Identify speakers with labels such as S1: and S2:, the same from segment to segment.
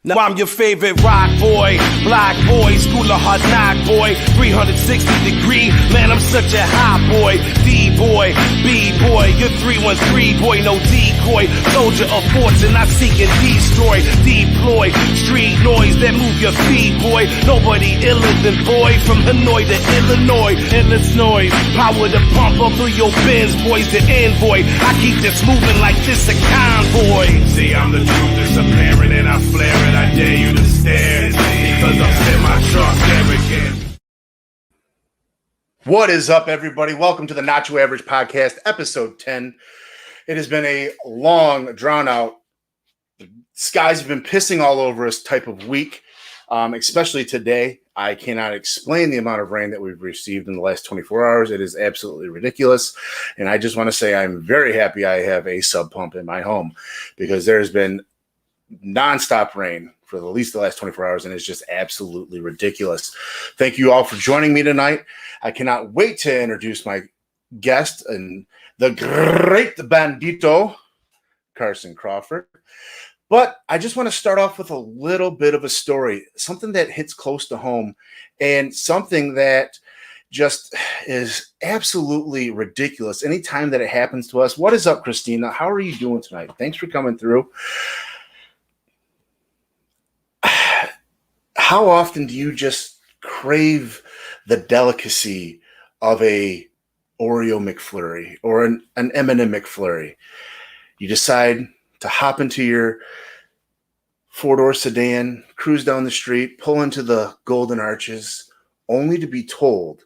S1: Now I'm your favorite rock boy, black boy, school of hard knock boy, 360-degree, man I'm such a hot boy, D-boy, B-boy, you're 313 boy, no decoy, soldier of fortune, I seek and destroy, deploy, street noise that move your feet boy, nobody iller than boy, from Hanoi to Illinois, endless noise, power to pump up through your bins boys, the envoy, I keep this moving like this a convoy.
S2: See I'm the truth, it's apparent and I flare it. I dare you to stare because I'm in my truck there again.
S3: What is up, everybody? Welcome to the Nacho Avg podcast, episode 10. It has been a long, drawn-out, skies have been pissing all over us type of week, especially today. I cannot explain the amount of rain that we've received in the last 24 hours. It is absolutely ridiculous, and I just want to say I'm very happy I have a sub pump in my home because there's been nonstop rain for at least the last 24 hours, and it's just absolutely ridiculous. Thank you all for joining me tonight. I cannot wait to introduce my guest and the great BANNEDITO, Carson Craford. But I just want to start off with a little bit of a story, something that hits close to home and something that just is absolutely ridiculous anytime that it happens to us. What is up, Christina? How are you doing tonight? Thanks for coming through. How often do you just crave the delicacy of a Oreo McFlurry or an M&M McFlurry? You decide to hop into your four-door sedan, cruise down the street, pull into the Golden Arches, only to be told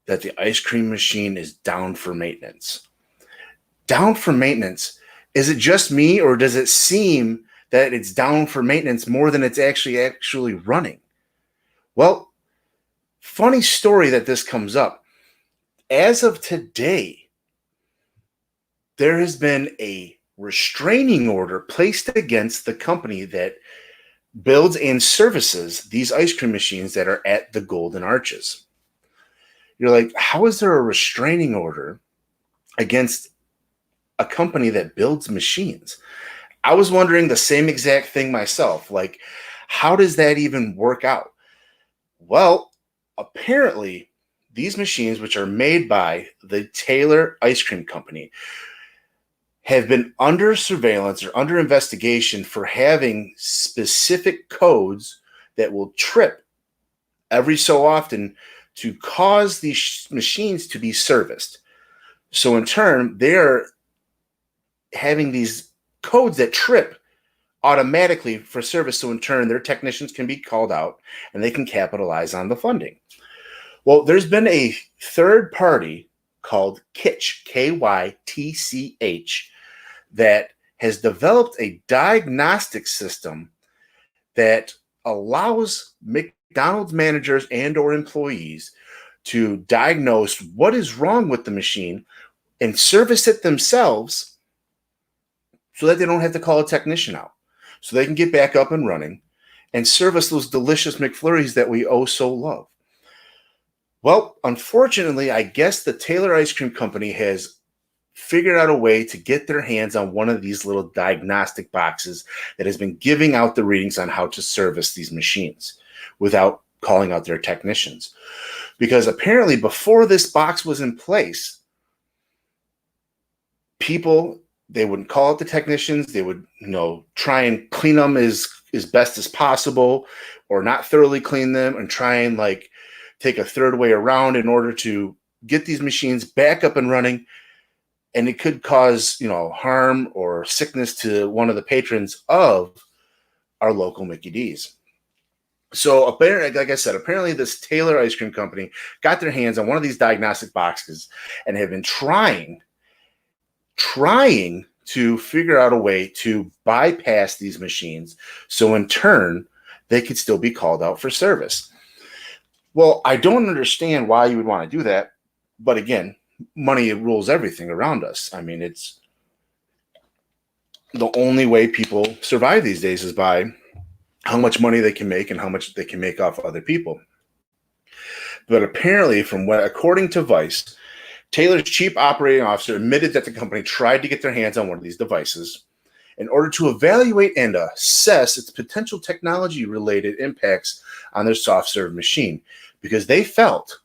S3: that the ice cream machine is down for maintenance. Down for maintenance. Is it just me, or does it seem that it's down for maintenance more than it's actually running? Well, funny story that this comes up. As of today, there has been a restraining order placed against the company that builds and services these ice cream machines that are at the Golden Arches. You're like, how is there a restraining order against a company that builds machines? I was wondering the same exact thing myself. Like, how does that even work out? Well, apparently, these machines, which are made by the Taylor Ice Cream Company, have been under surveillance or under investigation for having specific codes that will trip every so often to cause these machines to be serviced. So in turn, they're having these codes that trip automatically for service, so in turn their technicians can be called out and they can capitalize on the funding. Well, there's been a third party called Kytch, Kytch, that has developed a diagnostic system that allows McDonald's managers and or employees to diagnose what is wrong with the machine and service it themselves, so that they don't have to call a technician out, so they can get back up and running and service those delicious McFlurries that we oh so love. Well, unfortunately, I guess the Taylor Ice Cream Company has figured out a way to get their hands on one of these little diagnostic boxes that has been giving out the readings on how to service these machines without calling out their technicians. Because apparently before this box was in place, they wouldn't call out the technicians. They would, try and clean them as best as possible, or not thoroughly clean them and try and take a third way around in order to get these machines back up and running. And it could cause, harm or sickness to one of the patrons of our local Mickey D's. So apparently, like I said, apparently this Taylor Ice Cream Company got their hands on one of these diagnostic boxes and have been trying to figure out a way to bypass these machines, so in turn they could still be called out for service. Well, I don't understand why you would want to do that, but again, money rules everything around us. I mean, it's the only way people survive these days is by how much money they can make and how much they can make off other people. But apparently, according to Vice, Taylor's chief operating officer admitted that the company tried to get their hands on one of these devices in order to evaluate and assess its potential technology-related impacts on their soft serve machine, because they felt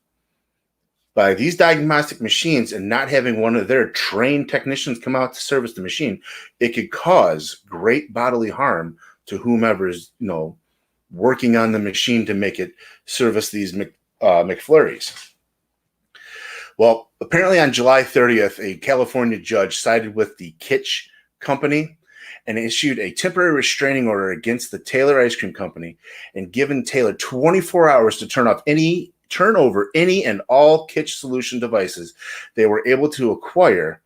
S3: by these diagnostic machines and not having one of their trained technicians come out to service the machine, it could cause great bodily harm to whomever's working on the machine to make it service these McFlurries. Well, apparently on July 30th, a California judge sided with the Kitsch Company and issued a temporary restraining order against the Taylor Ice Cream Company and given Taylor 24 hours to turn over any and all Kitsch solution devices they were able to acquire,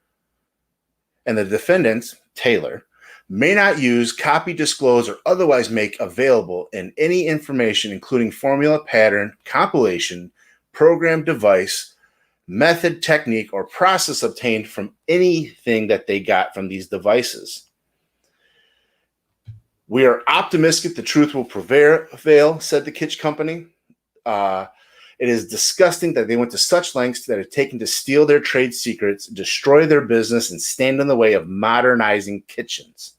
S3: and the defendants, Taylor, may not use, copy, disclose, or otherwise make available in any information, including formula, pattern, compilation, program, device, method, technique, or process obtained from anything that they got from these devices. We are optimistic the truth will prevail, said the Kitsch Company. It is disgusting that they went to such lengths that have taken to steal their trade secrets, destroy their business, and stand in the way of modernizing kitchens.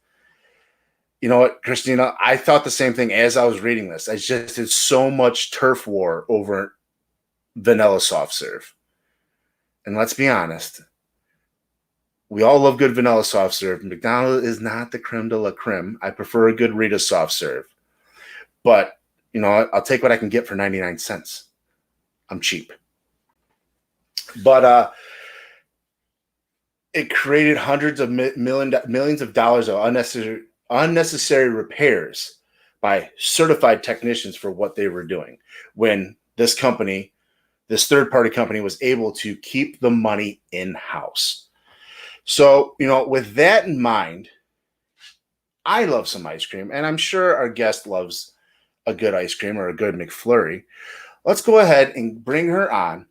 S3: You know what, Christina? I thought the same thing as I was reading this. It's so much turf war over vanilla soft serve. And let's be honest, we all love good vanilla soft serve. McDonald's is not the creme de la creme. I prefer a good Rita soft serve. But, I'll take what I can get for 99 cents. I'm cheap. But it created hundreds of millions of dollars of unnecessary repairs by certified technicians for what they were doing, when this third-party company, was able to keep the money in-house. So, with that in mind, I love some ice cream, and I'm sure our guest loves a good ice cream or a good McFlurry. Let's go ahead and bring her on.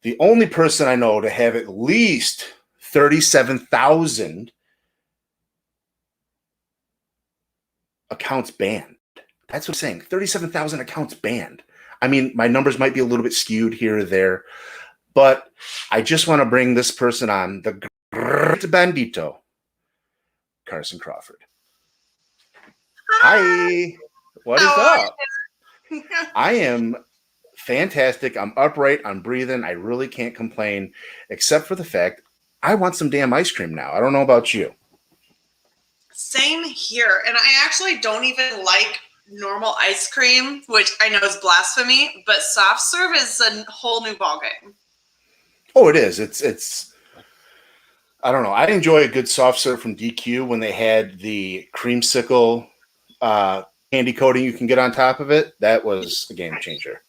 S3: The only person I know to have at least 37,000 accounts banned. That's what I'm saying. 37,000 accounts banned. I mean, my numbers might be a little bit skewed here or there, but I just want to bring this person on, the great bandito, Carson Craford. Hi. What is up? I am fantastic. I'm upright. I'm breathing. I really can't complain, except for the fact I want some damn ice cream now. I don't know about you.
S4: Same here. And I actually don't even like normal ice cream, which I know is blasphemy, but soft serve is a whole new ballgame.
S3: Oh, it is. It's I don't know. I enjoy a good soft serve from DQ when they had the creamsicle candy coating you can get on top of it. That was a game changer.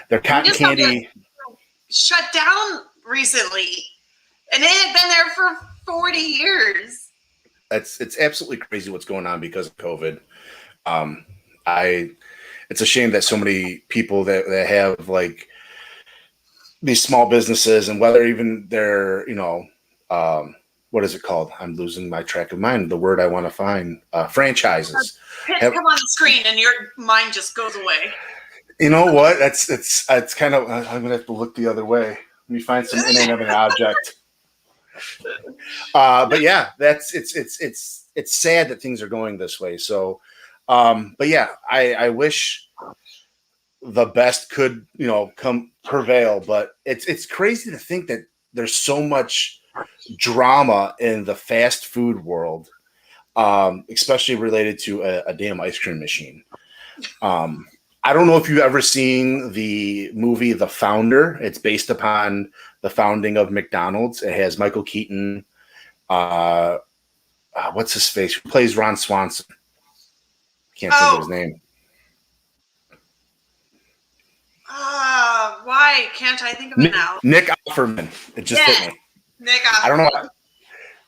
S3: Their cotton candy
S4: shut down recently, and it had been there for 40 years.
S3: It's absolutely crazy what's going on because of COVID. It's a shame that so many people that have like these small businesses, and whether even they're, what is it called? I'm losing my track of mind. The word I want to find, franchises.
S4: Come on the screen and your mind just goes away.
S3: You know what? It's kind of, I'm going to have to look the other way. Let me find some inanimate object. But yeah, it's sad that things are going this way. So, but yeah, I wish the best could, prevail, but it's crazy to think that there's so much drama in the fast food world, especially related to a damn ice cream machine. I don't know if you've ever seen the movie The Founder. It's based upon the founding of McDonald's. It has Michael Keaton. What's his face? Who plays Ron Swanson? Can't think of his name.
S4: Why can't I think of it now?
S3: Nick Offerman. It just hit me.
S4: Nick Offerman.
S3: I don't know why.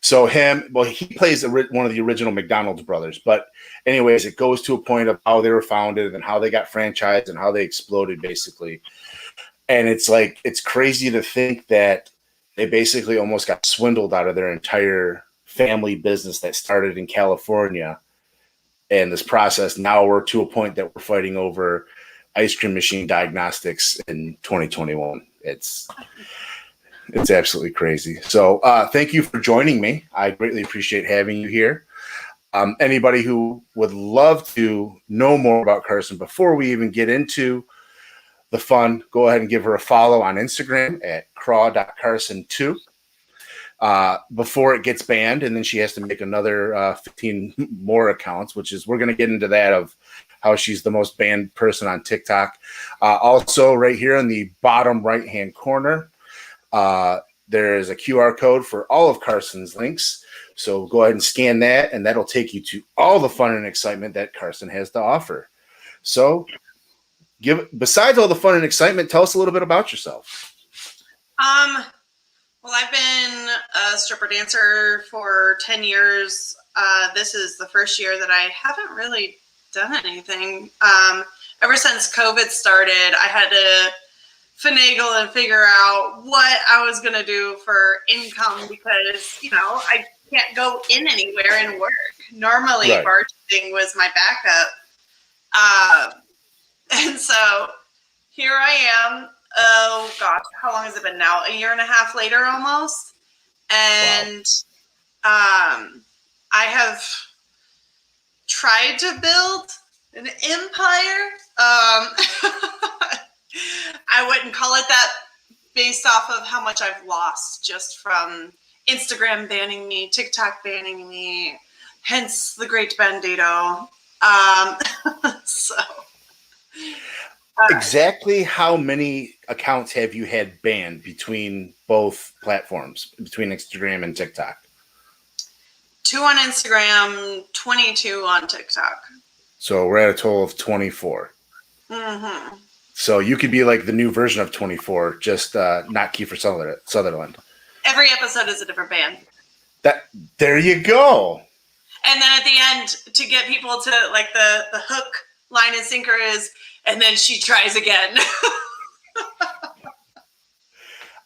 S3: So he plays one of the original McDonald's brothers. But anyways, it goes to a point of how they were founded and how they got franchised and how they exploded, basically. And it's like, it's crazy to think that they basically almost got swindled out of their entire family business that started in California. And this process, now we're to a point that we're fighting over ice cream machine diagnostics in 2021. It's absolutely crazy. So thank you for joining me. I greatly appreciate having you here. Anybody who would love to know more about Carson before we even get into the fun, go ahead and give her a follow on Instagram at craw.carson2 before it gets banned. And then she has to make another 15 more accounts, which is, we're going to get into that of how she's the most banned person on TikTok. Also, right here in the bottom right-hand corner, there is a QR code for all of Carson's links. So go ahead and scan that, and that'll take you to all the fun and excitement that Carson has to offer. So, besides all the fun and excitement, tell us a little bit about yourself.
S4: Well, I've been a stripper dancer for 10 years. This is the first year that I haven't really done anything. Ever since COVID started, I had to finagle and figure out what I was going to do for income because, I can't go in anywhere and work. Normally,
S3: right.
S4: bartending was my backup. And so here I am. Oh, gosh, how long has it been now? A year and a half later almost. And I have tried to build an empire. I wouldn't call it that based off of how much I've lost just from Instagram banning me, TikTok banning me, hence the great BANNEDITO.
S3: Exactly how many accounts have you had banned between both platforms, between Instagram and TikTok?
S4: 2 on Instagram, 22 on TikTok.
S3: So we're at a total of 24.
S4: Mm-hmm.
S3: So you could be like the new version of 24, just not Kiefer Sutherland.
S4: Every episode is a different band.
S3: There you go.
S4: And then at the end, to get people to like the hook, line, and sinker is, and then she tries again.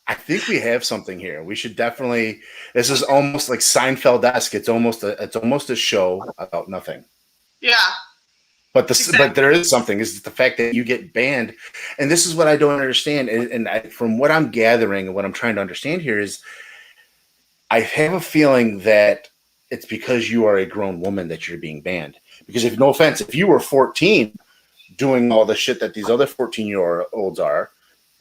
S3: I think we have something here. We should definitely. This is almost like Seinfeld-esque. It's almost a show about nothing.
S4: Yeah.
S3: But there is something. Is the fact that you get banned, and this is what I don't understand. And from what I'm gathering and what I'm trying to understand here is, I have a feeling that it's because you are a grown woman that you're being banned. Because no offense, if you were 14 doing all the shit that these other 14-year-olds are,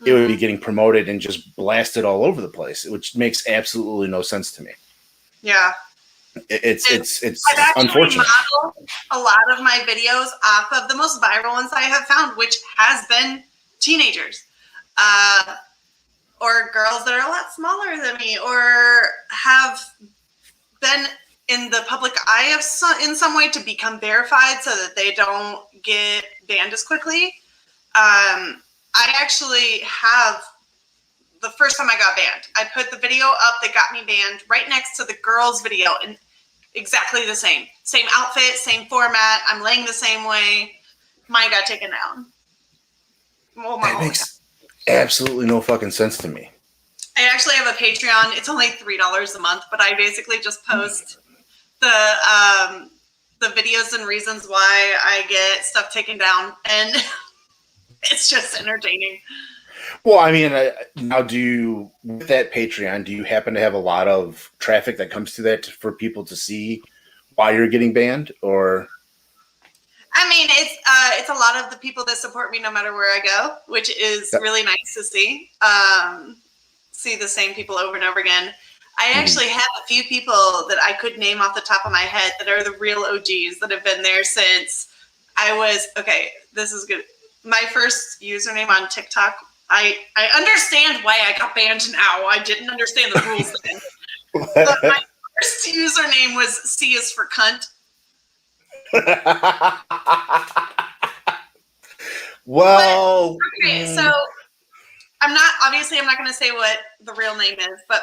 S3: it would be getting promoted and just blasted all over the place, which makes absolutely no sense to me.
S4: Yeah.
S3: It's
S4: I've actually
S3: unfortunate.
S4: modeled a lot of my videos off of the most viral ones I have found, which has been teenagers. Or girls that are a lot smaller than me, or have been in the public eye in some way to become verified so that they don't get banned as quickly. I actually have, the first time I got banned, I put the video up that got me banned right next to the girls' video, and exactly the same outfit, same format. I'm laying the same way. Mine got taken down. Well,
S3: that makes absolutely no fucking sense to me.
S4: I actually have a Patreon. It's only $3 a month, but I basically just post the videos and reasons why I get stuff taken down, and it's just entertaining.
S3: Well, I mean, now with that Patreon, do you happen to have a lot of traffic that comes to that for people to see why you're getting banned, or?
S4: I mean, it's a lot of the people that support me no matter where I go, which is really nice to see. See the same people over and over again. I actually have a few people that I could name off the top of my head that are the real OGs that have been there since I was, okay, this is good. My first username on TikTok, I understand why I got banned now. I didn't understand the rules then. But my first username was C is for cunt.
S3: Well,
S4: okay, so I'm not going to say what the real name is, but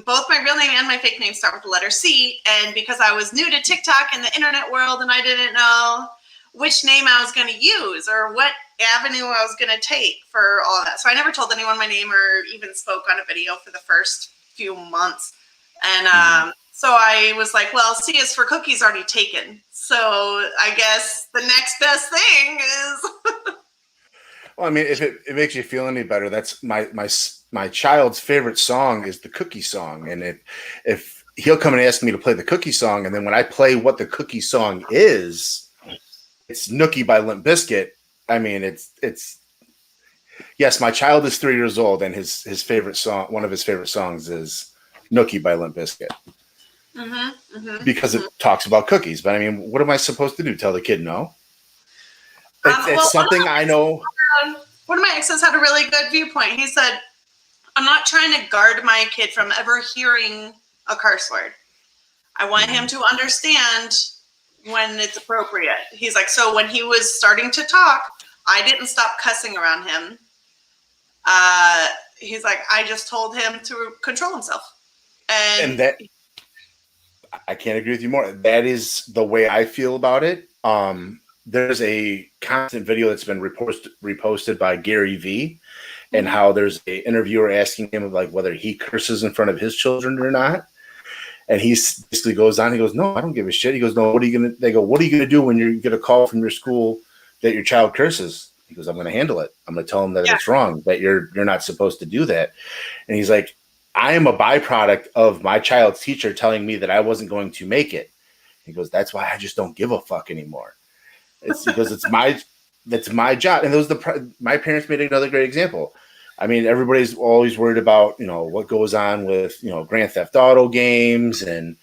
S4: both my real name and my fake name start with the letter C. And because I was new to TikTok and the internet world, and I didn't know which name I was going to use or what avenue I was going to take for all of that. So I never told anyone my name or even spoke on a video for the first few months. And so I was like, well, C is for cookies already taken. So I guess the next best thing is...
S3: Well, I mean, if it makes you feel any better, that's my my child's favorite song is the Cookie song, and if he'll come and ask me to play the Cookie song, and then when I play what the Cookie song is, it's Nookie by Limp Bizkit. I mean, it's yes, my child is 3 years old, and his favorite song, one of his favorite songs, is Nookie by Limp Bizkit. Because it talks about cookies. But I mean, what am I supposed to do? Tell the kid no? It's something I know.
S4: One of my exes had a really good viewpoint. He said, I'm not trying to guard my kid from ever hearing a curse word. I want him to understand when it's appropriate. He's like, so when he was starting to talk, I didn't stop cussing around him. He's like, I just told him to control himself. And
S3: that, I can't agree with you more. That is the way I feel about it. There's a constant video that's been reposted by Gary V, and how there's an interviewer asking him like whether he curses in front of his children or not. And he basically goes on. He goes, "No, I don't give a shit." He goes, "No, what are you gonna?" They go, "What are you gonna do when you get a call from your school that your child curses?" He goes, "I'm gonna handle it. I'm gonna tell them that it's wrong, that you're not supposed to do that." And he's like, I am a byproduct of my child's teacher telling me that I wasn't going to make it. He goes, that's why I just don't give a fuck anymore. It's because that's my job. And my parents made another great example. I mean, everybody's always worried about, what goes on with, Grand Theft Auto games and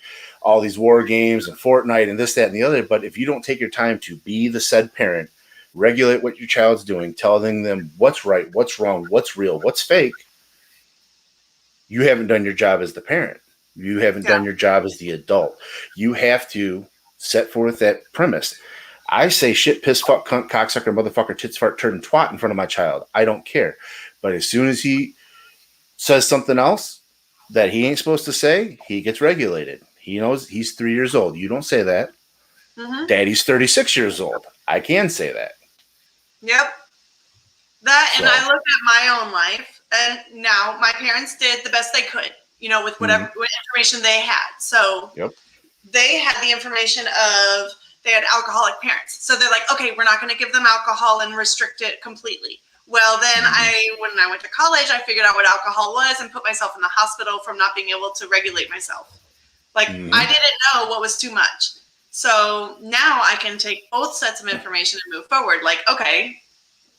S3: all these war games and Fortnite and this, that, and the other. But if you don't take your time to be the said parent, regulate what your child's doing, telling them what's right, what's wrong, what's real, what's fake, you haven't done your job as the parent. You haven't done your job as the adult. You have to set forth that premise. I say shit, piss, fuck, cunt, cocksucker, motherfucker, tits, fart, turd, and twat in front of my child. I don't care. But as soon as he says something else that he ain't supposed to say, he gets regulated. He knows he's 3 years old. You don't say that. Daddy's 36 years old. I can say that.
S4: Yep. And I look at my own life. And now my parents did the best they could, with whatever information they had. So they had the information of they had alcoholic parents. So they're like, okay, we're not going to give them alcohol and restrict it completely. Well, then when I went to college, I figured out what alcohol was and put myself in the hospital from not being able to regulate myself. Like I didn't know what was too much. So now I can take both sets of information and move forward. Like, okay,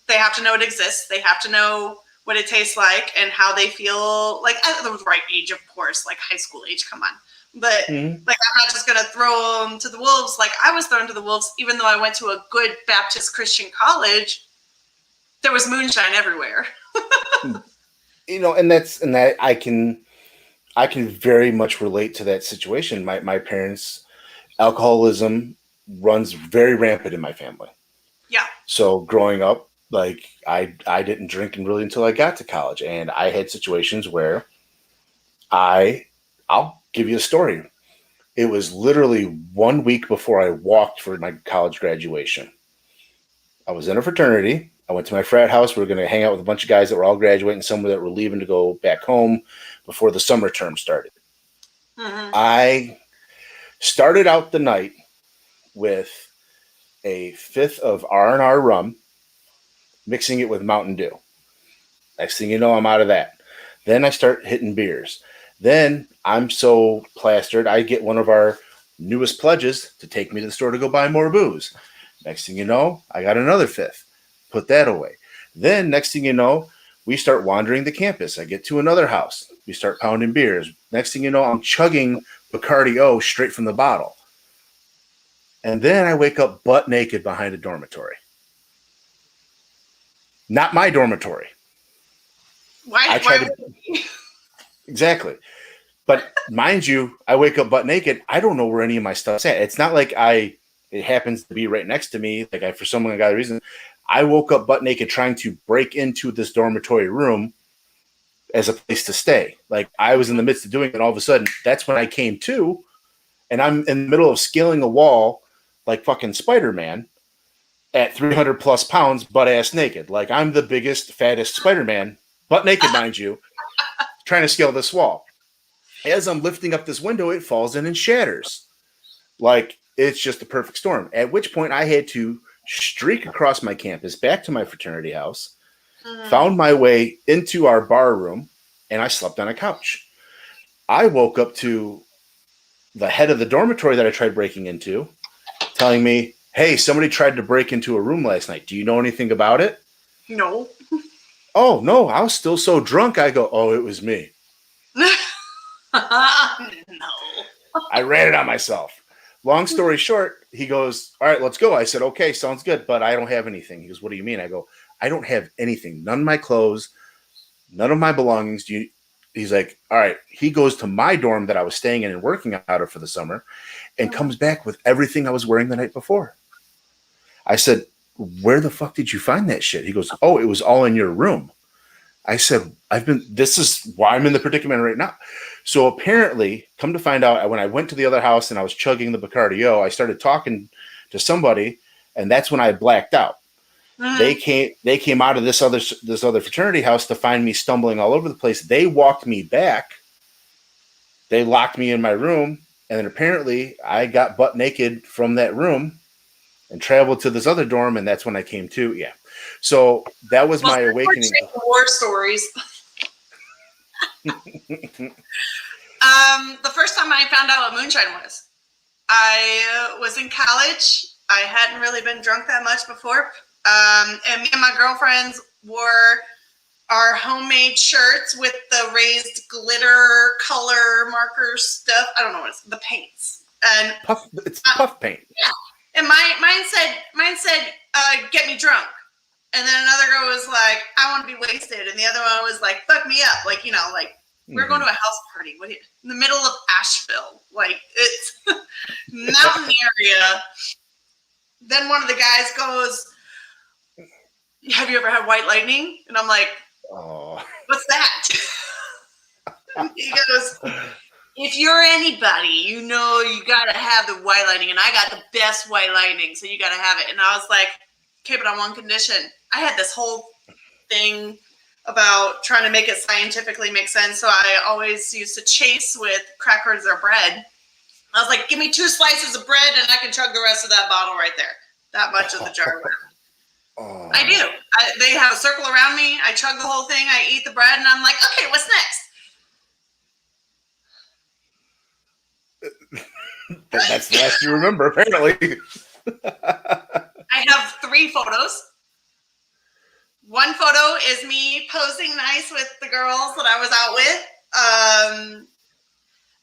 S4: they have to know it exists. They have to know what it tastes like and how they feel, like at the right age, of course, like high school age, come on. But like, I'm not just going to throw them to the wolves. Like I was thrown to the wolves, even though I went to a good Baptist Christian college, there was moonshine everywhere.
S3: And that I can very much relate to that situation. My parents, alcoholism runs very rampant in my family.
S4: Yeah. So
S3: growing up, like I didn't drink really until I got to college, and I had situations where I'll give you a story. It was literally 1 week before I walked for my college graduation. I was in a fraternity. I went to my frat house. We were going to hang out with a bunch of guys that were all graduating, some that were leaving to go back home before the summer term started. I started out the night with a fifth of R&R rum, mixing it with Mountain Dew. Next thing you know, I'm out of that. Then I start hitting beers. Then I'm so plastered, I get one of our newest pledges to take me to the store to go buy more booze. Next thing you know, I got another fifth. Put that away. Then next thing you know, we start wandering the campus. I get to another house. We start pounding beers. Next thing you know, I'm chugging Bacardi O straight from the bottle. And then I wake up butt naked behind a dormitory. Not my dormitory.
S4: Why
S3: Exactly. But mind you, I wake up butt naked. I don't know where any of my stuff's at. It's not like it happens to be right next to me. Like for some ungodly reason, I woke up butt naked trying to break into this dormitory room as a place to stay. Like I was in the midst of doing it. And all of a sudden, that's when I came to, and I'm in the middle of scaling a wall like fucking Spider-Man at 300 plus pounds, butt ass naked. Like I'm the biggest, fattest Spider-Man, butt naked, mind you, trying to scale this wall. As I'm lifting up this window, it falls in and shatters. Like it's just a perfect storm. At which point I had to streak across my campus back to my fraternity house, found my way into our bar room, and I slept on a couch. I woke up to the head of the dormitory that I tried breaking into telling me, hey, somebody tried to break into a room last night. Do you know anything about it?
S4: No.
S3: Oh, no, I was still so drunk. I go, oh, it was me.
S4: No.
S3: I ran it on myself. Long story short, he goes, all right, let's go. I said, okay, sounds good, but I don't have anything. He goes, what do you mean? I go, I don't have anything. None of my clothes, none of my belongings. He's like, all right. He goes to my dorm that I was staying in and working out of for the summer and comes back with everything I was wearing the night before. I said, where the fuck did you find that shit? He goes, oh, it was all in your room. I said, this is why I'm in the predicament right now. So apparently, come to find out, when I went to the other house and I was chugging the Bacardi-O, I started talking to somebody, and that's when I blacked out. They came out of this other fraternity house to find me stumbling all over the place. They walked me back. They locked me in my room, and then apparently I got butt naked from that room and traveled to this other dorm, and that's when I came to. Yeah. So that was my awakening.
S4: War stories. The first time I found out what moonshine was, I was in college. I hadn't really been drunk that much before. And me and my girlfriends wore our homemade shirts with the raised glitter color marker stuff. I don't know what it's, the paints. And
S3: it's puff paint.
S4: Yeah. And mine said, get me drunk. And then another girl was like, I want to be wasted. And the other one was like, fuck me up. Like, you know, like we're going to a house party in the middle of Asheville. Like it's mountain area. Then one of the guys goes, have you ever had white lightning? And I'm like, oh, what's that? And he goes, if you're anybody, you know you got to have the white lightning. And I got the best white lightning, so you got to have it. And I was like, okay, but on one condition. I had this whole thing about trying to make it scientifically make sense. So I always used to chase with crackers or bread. I was like, give me 2 slices of bread and I can chug the rest of that bottle right there. That much of the jar. Oh. I do. They have a circle around me. I chug the whole thing. I eat the bread and I'm like, okay, what's next?
S3: That's the last you remember, apparently.
S4: I have 3 photos. One photo is me posing nice with the girls that I was out with.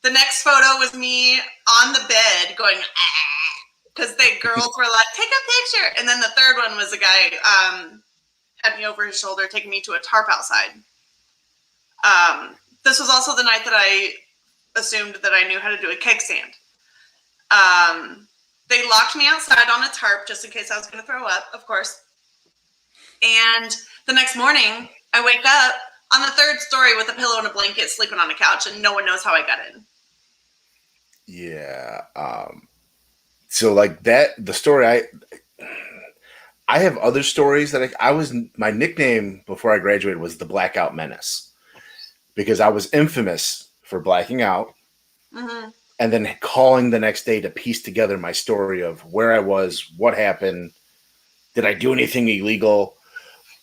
S4: The next photo was me on the bed going, because the girls were like, take a picture. And then the third one was a guy had me over his shoulder, taking me to a tarp outside. This was also the night that I assumed that I knew how to do a keg stand. They locked me outside on a tarp just in case I was going to throw up, of course. And the next morning, I wake up on the 3rd story with a pillow and a blanket, sleeping on a couch, and no one knows how I got in.
S3: Yeah. So like that, the story I have other stories that my nickname before I graduated was the Blackout Menace, because I was infamous for blacking out. Mm-hmm. And then calling the next day to piece together my story of where I was, what happened, did I do anything illegal?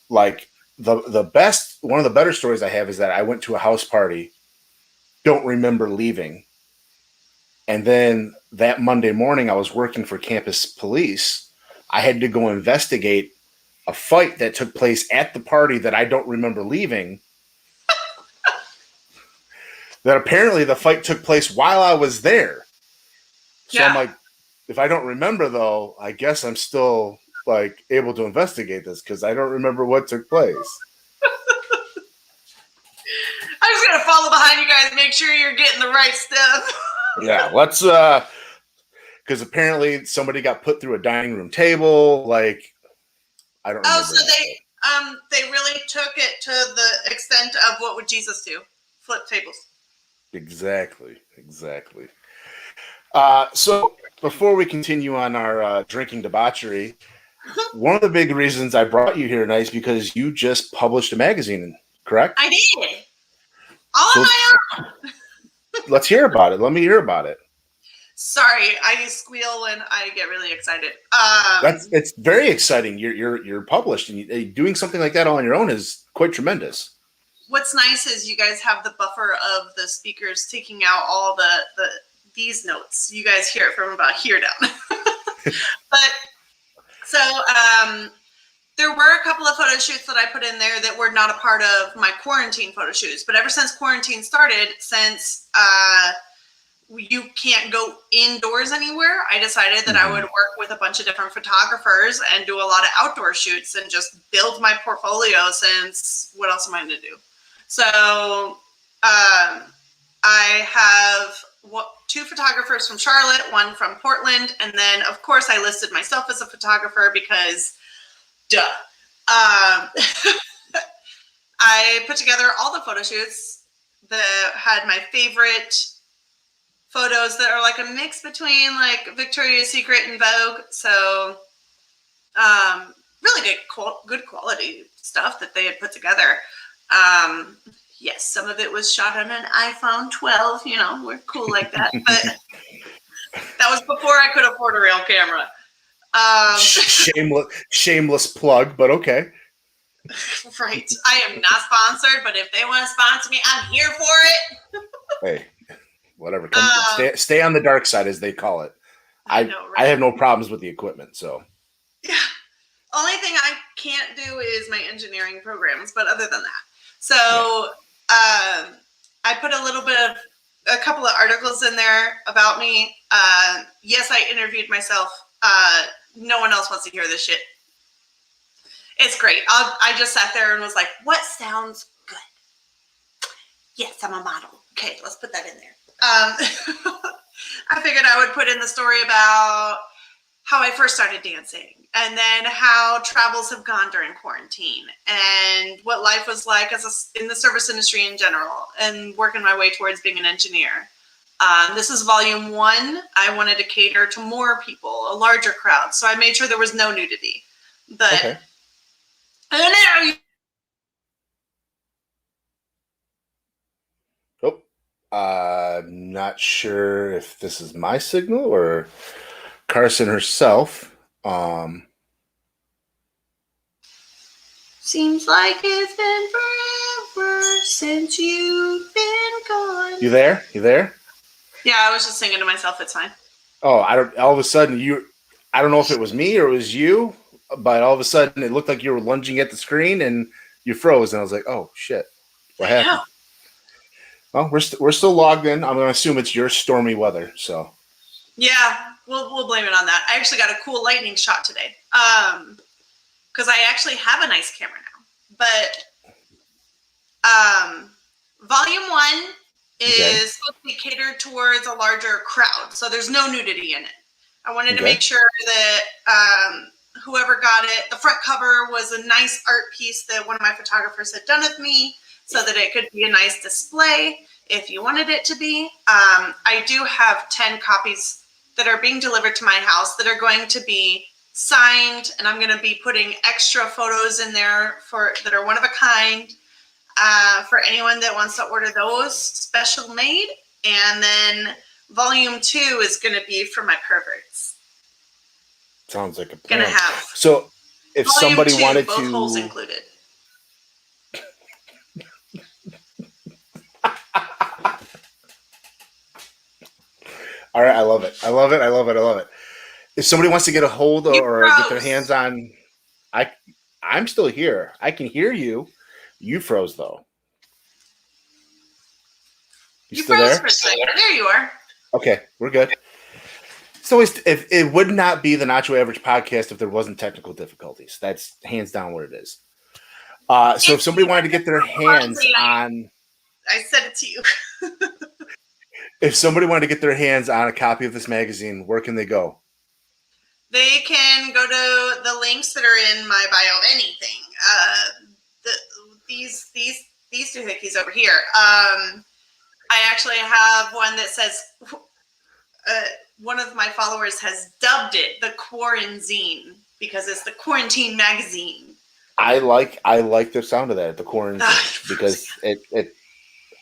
S3: Like one of the better stories I have is that I went to a house party, don't remember leaving. And then that Monday morning, I was working for campus police. I had to go investigate a fight that took place at the party that I don't remember leaving. That apparently the fight took place while I was there. So yeah. I'm like, if I don't remember though, I guess I'm still like able to investigate this because I don't remember what took place.
S4: I'm just gonna follow behind you guys, make sure you're getting the right stuff.
S3: Yeah, let's because apparently somebody got put through a dining room table. Like I don't.
S4: Oh, so they really took it to the extent of what would Jesus do? Flip tables.
S3: Exactly. So before we continue on our drinking debauchery, one of the big reasons I brought you here tonight is because you just published a magazine, correct?
S4: I did. All on my own.
S3: Let's hear about it. Let me hear about it.
S4: Sorry, I squeal when I get really excited.
S3: It's very exciting. You're published, and doing something like that all on your own is quite tremendous.
S4: what's nice is you guys have the buffer of the speakers taking out all these notes. You guys hear it from about here down. But so there were a couple of photo shoots that I put in there that were not a part of my quarantine photo shoots. But ever since quarantine started, since you can't go indoors anywhere, I decided that I would work with a bunch of different photographers and do a lot of outdoor shoots and just build my portfolio, since what else am I going to do? So I have two photographers from Charlotte, one from Portland, and then of course I listed myself as a photographer because duh. I put together all the photo shoots that had my favorite photos that are like a mix between like Victoria's Secret and Vogue. So really good quality stuff that they had put together. Yes, some of it was shot on an iPhone 12. You know, we're cool like that. But that was before I could afford a real camera.
S3: Shameless plug, but okay.
S4: Right. I am not sponsored, but if they want to sponsor me, I'm here for it.
S3: Hey, whatever. Stay on the dark side, as they call it. I
S4: know, right?
S3: I have no problems with the equipment, so.
S4: Yeah. Only thing I can't do is my engineering programs, but other than that. So I put a couple of articles in there about me. Yes, I interviewed myself. No one else wants to hear this shit. It's great. I just sat there and was like, what sounds good? Yes, I'm a model. Okay, let's put that in there. I figured I would put in the story about how I first started dancing, and then how travels have gone during quarantine, and what life was like in the service industry in general, and working my way towards being an engineer. This is volume 1. I wanted to cater to more people, a larger crowd, so I made sure there was no nudity. But
S3: Okay. Not sure if this is my signal or Carson herself.
S4: Seems like it's been forever since you've been gone.
S3: You there?
S4: Yeah, I was just singing to myself. It's fine.
S3: Oh, all of a sudden I don't know if it was me or it was you, but all of a sudden it looked like you were lunging at the screen and you froze, and I was like, oh shit, what happened? Well, we're still logged in. I'm going to assume it's your stormy weather. So
S4: yeah, we'll blame it on that. I actually got a cool lightning shot today, because I actually have a nice camera now. But volume 1 is supposed to be catered towards a larger crowd, so there's no nudity in it. I wanted to make sure that whoever got it, the front cover was a nice art piece that one of my photographers had done with me, so that it could be a nice display if you wanted it to be. I do have 10 copies that are being delivered to my house that are going to be signed, and I'm going to be putting extra photos in there that are one of a kind for anyone that wants to order those, special made. And then volume 2 is going to be for my perverts.
S3: Sounds like a plan.
S4: Gonna have
S3: so if somebody
S4: 2,
S3: wanted
S4: both
S3: to
S4: holes included.
S3: All right, I love it. If somebody wants to get a hold or get their hands on, I'm still here. I can hear you. You froze though. You still
S4: froze
S3: there?
S4: For a second. There you are.
S3: Okay, we're good. So if it would not be the Nacho Average podcast if there wasn't technical difficulties. That's hands down what it is. So if somebody wanted to get their hands on,
S4: I said it to you.
S3: if somebody wanted to get their hands on a copy of this magazine, where can they go?
S4: They can go to the links that are in my bio of anything. These two hickeys over here. I actually have one that says, one of my followers has dubbed it the Quarantine because it's the quarantine magazine.
S3: I like the sound of that, the quarantine, because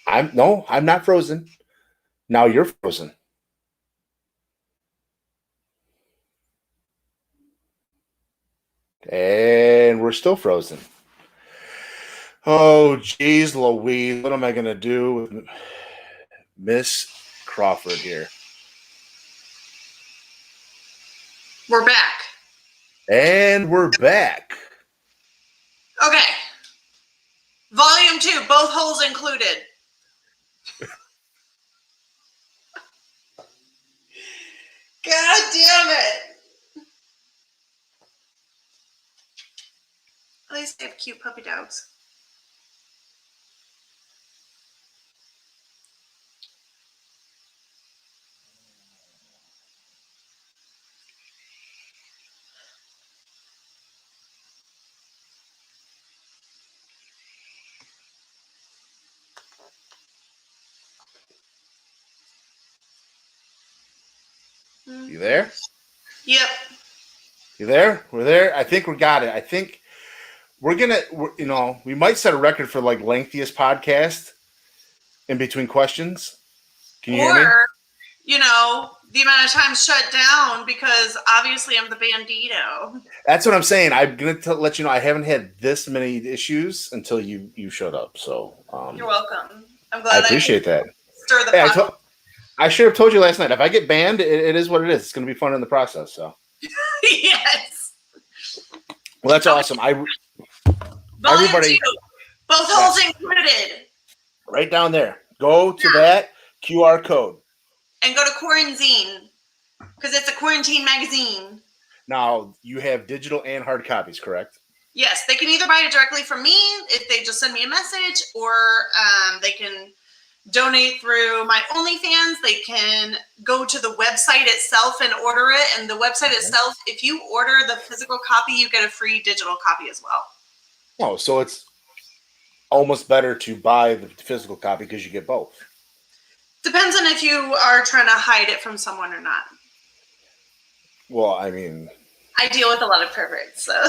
S3: I'm not frozen. Now you're frozen. And we're still frozen. Oh, geez, Louise. What am I going to do with Miss Craford here?
S4: We're back.
S3: And we're back.
S4: Okay. Volume 2, both holes included. God damn it. At least they have cute puppy dogs.
S3: You there?
S4: Yep.
S3: You there? We're there. I think we got it. I think we're we might set a record for like lengthiest podcast in between questions. Can you hear me?
S4: Or, the amount of time shut down because obviously I'm the bandito.
S3: That's what I'm saying. I'm going to let you know I haven't had this many issues until you showed up. So
S4: You're welcome. I'm
S3: I
S4: glad
S3: appreciate that.
S4: Stir the
S3: Hey,
S4: pot.
S3: I should have told you last night. If I get banned, it is what it is. It's going to be fun in the process. So
S4: Yes.
S3: well, that's awesome. Everybody,
S4: both holes included.
S3: right down there. Go to that QR code.
S4: And go to Quarantine because it's a quarantine magazine.
S3: Now, you have digital and hard copies, correct?
S4: Yes, they can either buy it directly from me if they just send me a message, or they can donate through my OnlyFans. They can go to the website itself and order it. And the website itself, if you order the physical copy, you get a free digital copy as well.
S3: Oh, so it's almost better to buy the physical copy because you get both.
S4: Depends on if you are trying to hide it from someone or not.
S3: Well, I mean,
S4: I deal with a lot of perverts, so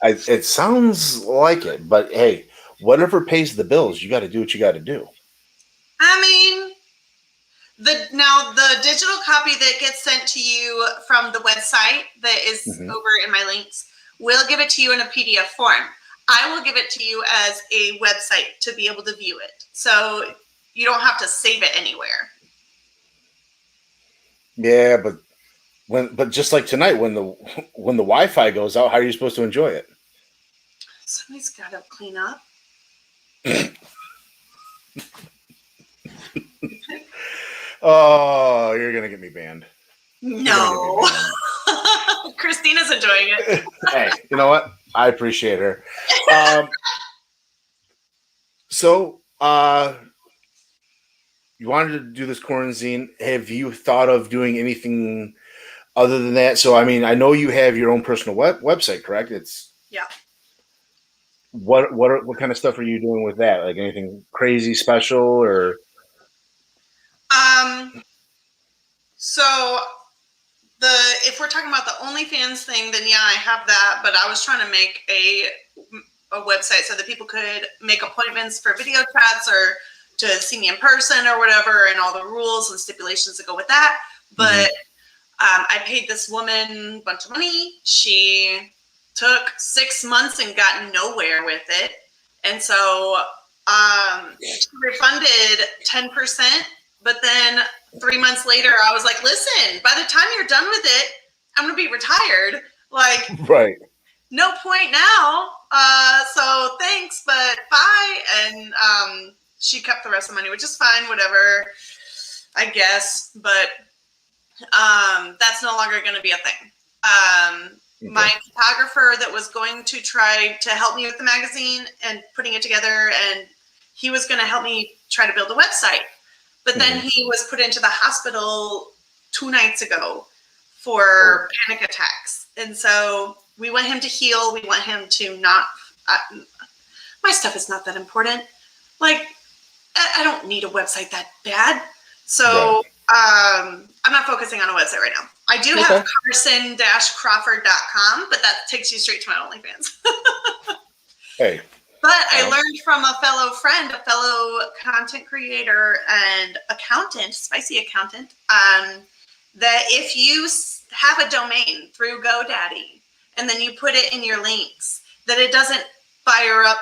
S3: it sounds like it, but hey, whatever pays the bills, you got to do what you got to do.
S4: I mean, the digital copy that gets sent to you from the website that is over in my links, will give it to you in a PDF form. I will give it to you as a website to be able to view it. So you don't have to save it anywhere.
S3: Yeah, but just like tonight, when the Wi-Fi goes out, how are you supposed to enjoy it?
S4: Somebody's got to clean up.
S3: Oh, you're gonna get me banned.
S4: No. Christina's enjoying it.
S3: Hey, you know what? I appreciate her. So, you wanted to do this quarantine. Have you thought of doing anything other than that? So, I mean, I know you have your own personal website, correct?
S4: Yeah.
S3: What kind of stuff are you doing with that? Like anything crazy, special, or?
S4: So if we're talking about the OnlyFans thing, then yeah, I have that. But I was trying to make a website so that people could make appointments for video chats or to see me in person or whatever, and all the rules and stipulations that go with that. But I paid this woman a bunch of money. She took 6 months and got nowhere with it. And so she refunded 10%. But then 3 months later, I was like, listen, by the time you're done with it, I'm going to be retired. Like,
S3: right.
S4: No point now. So thanks, but bye. And she kept the rest of the money, which is fine, whatever, I guess. But that's no longer going to be a thing. Okay. My photographer that was going to try to help me with the magazine and putting it together, and he was going to help me try to build a website. But then he was put into the hospital 2 nights ago for panic attacks. And so we want him to heal. We want him to not, my stuff is not that important. Like, I don't need a website that bad. So I'm not focusing on a website right now. I do have Carson-Craford.com, but that takes you straight to my OnlyFans.
S3: Hey.
S4: But I learned from a fellow friend, a fellow content creator and accountant, spicy accountant, that if you have a domain through GoDaddy and then you put it in your links, that it doesn't fire up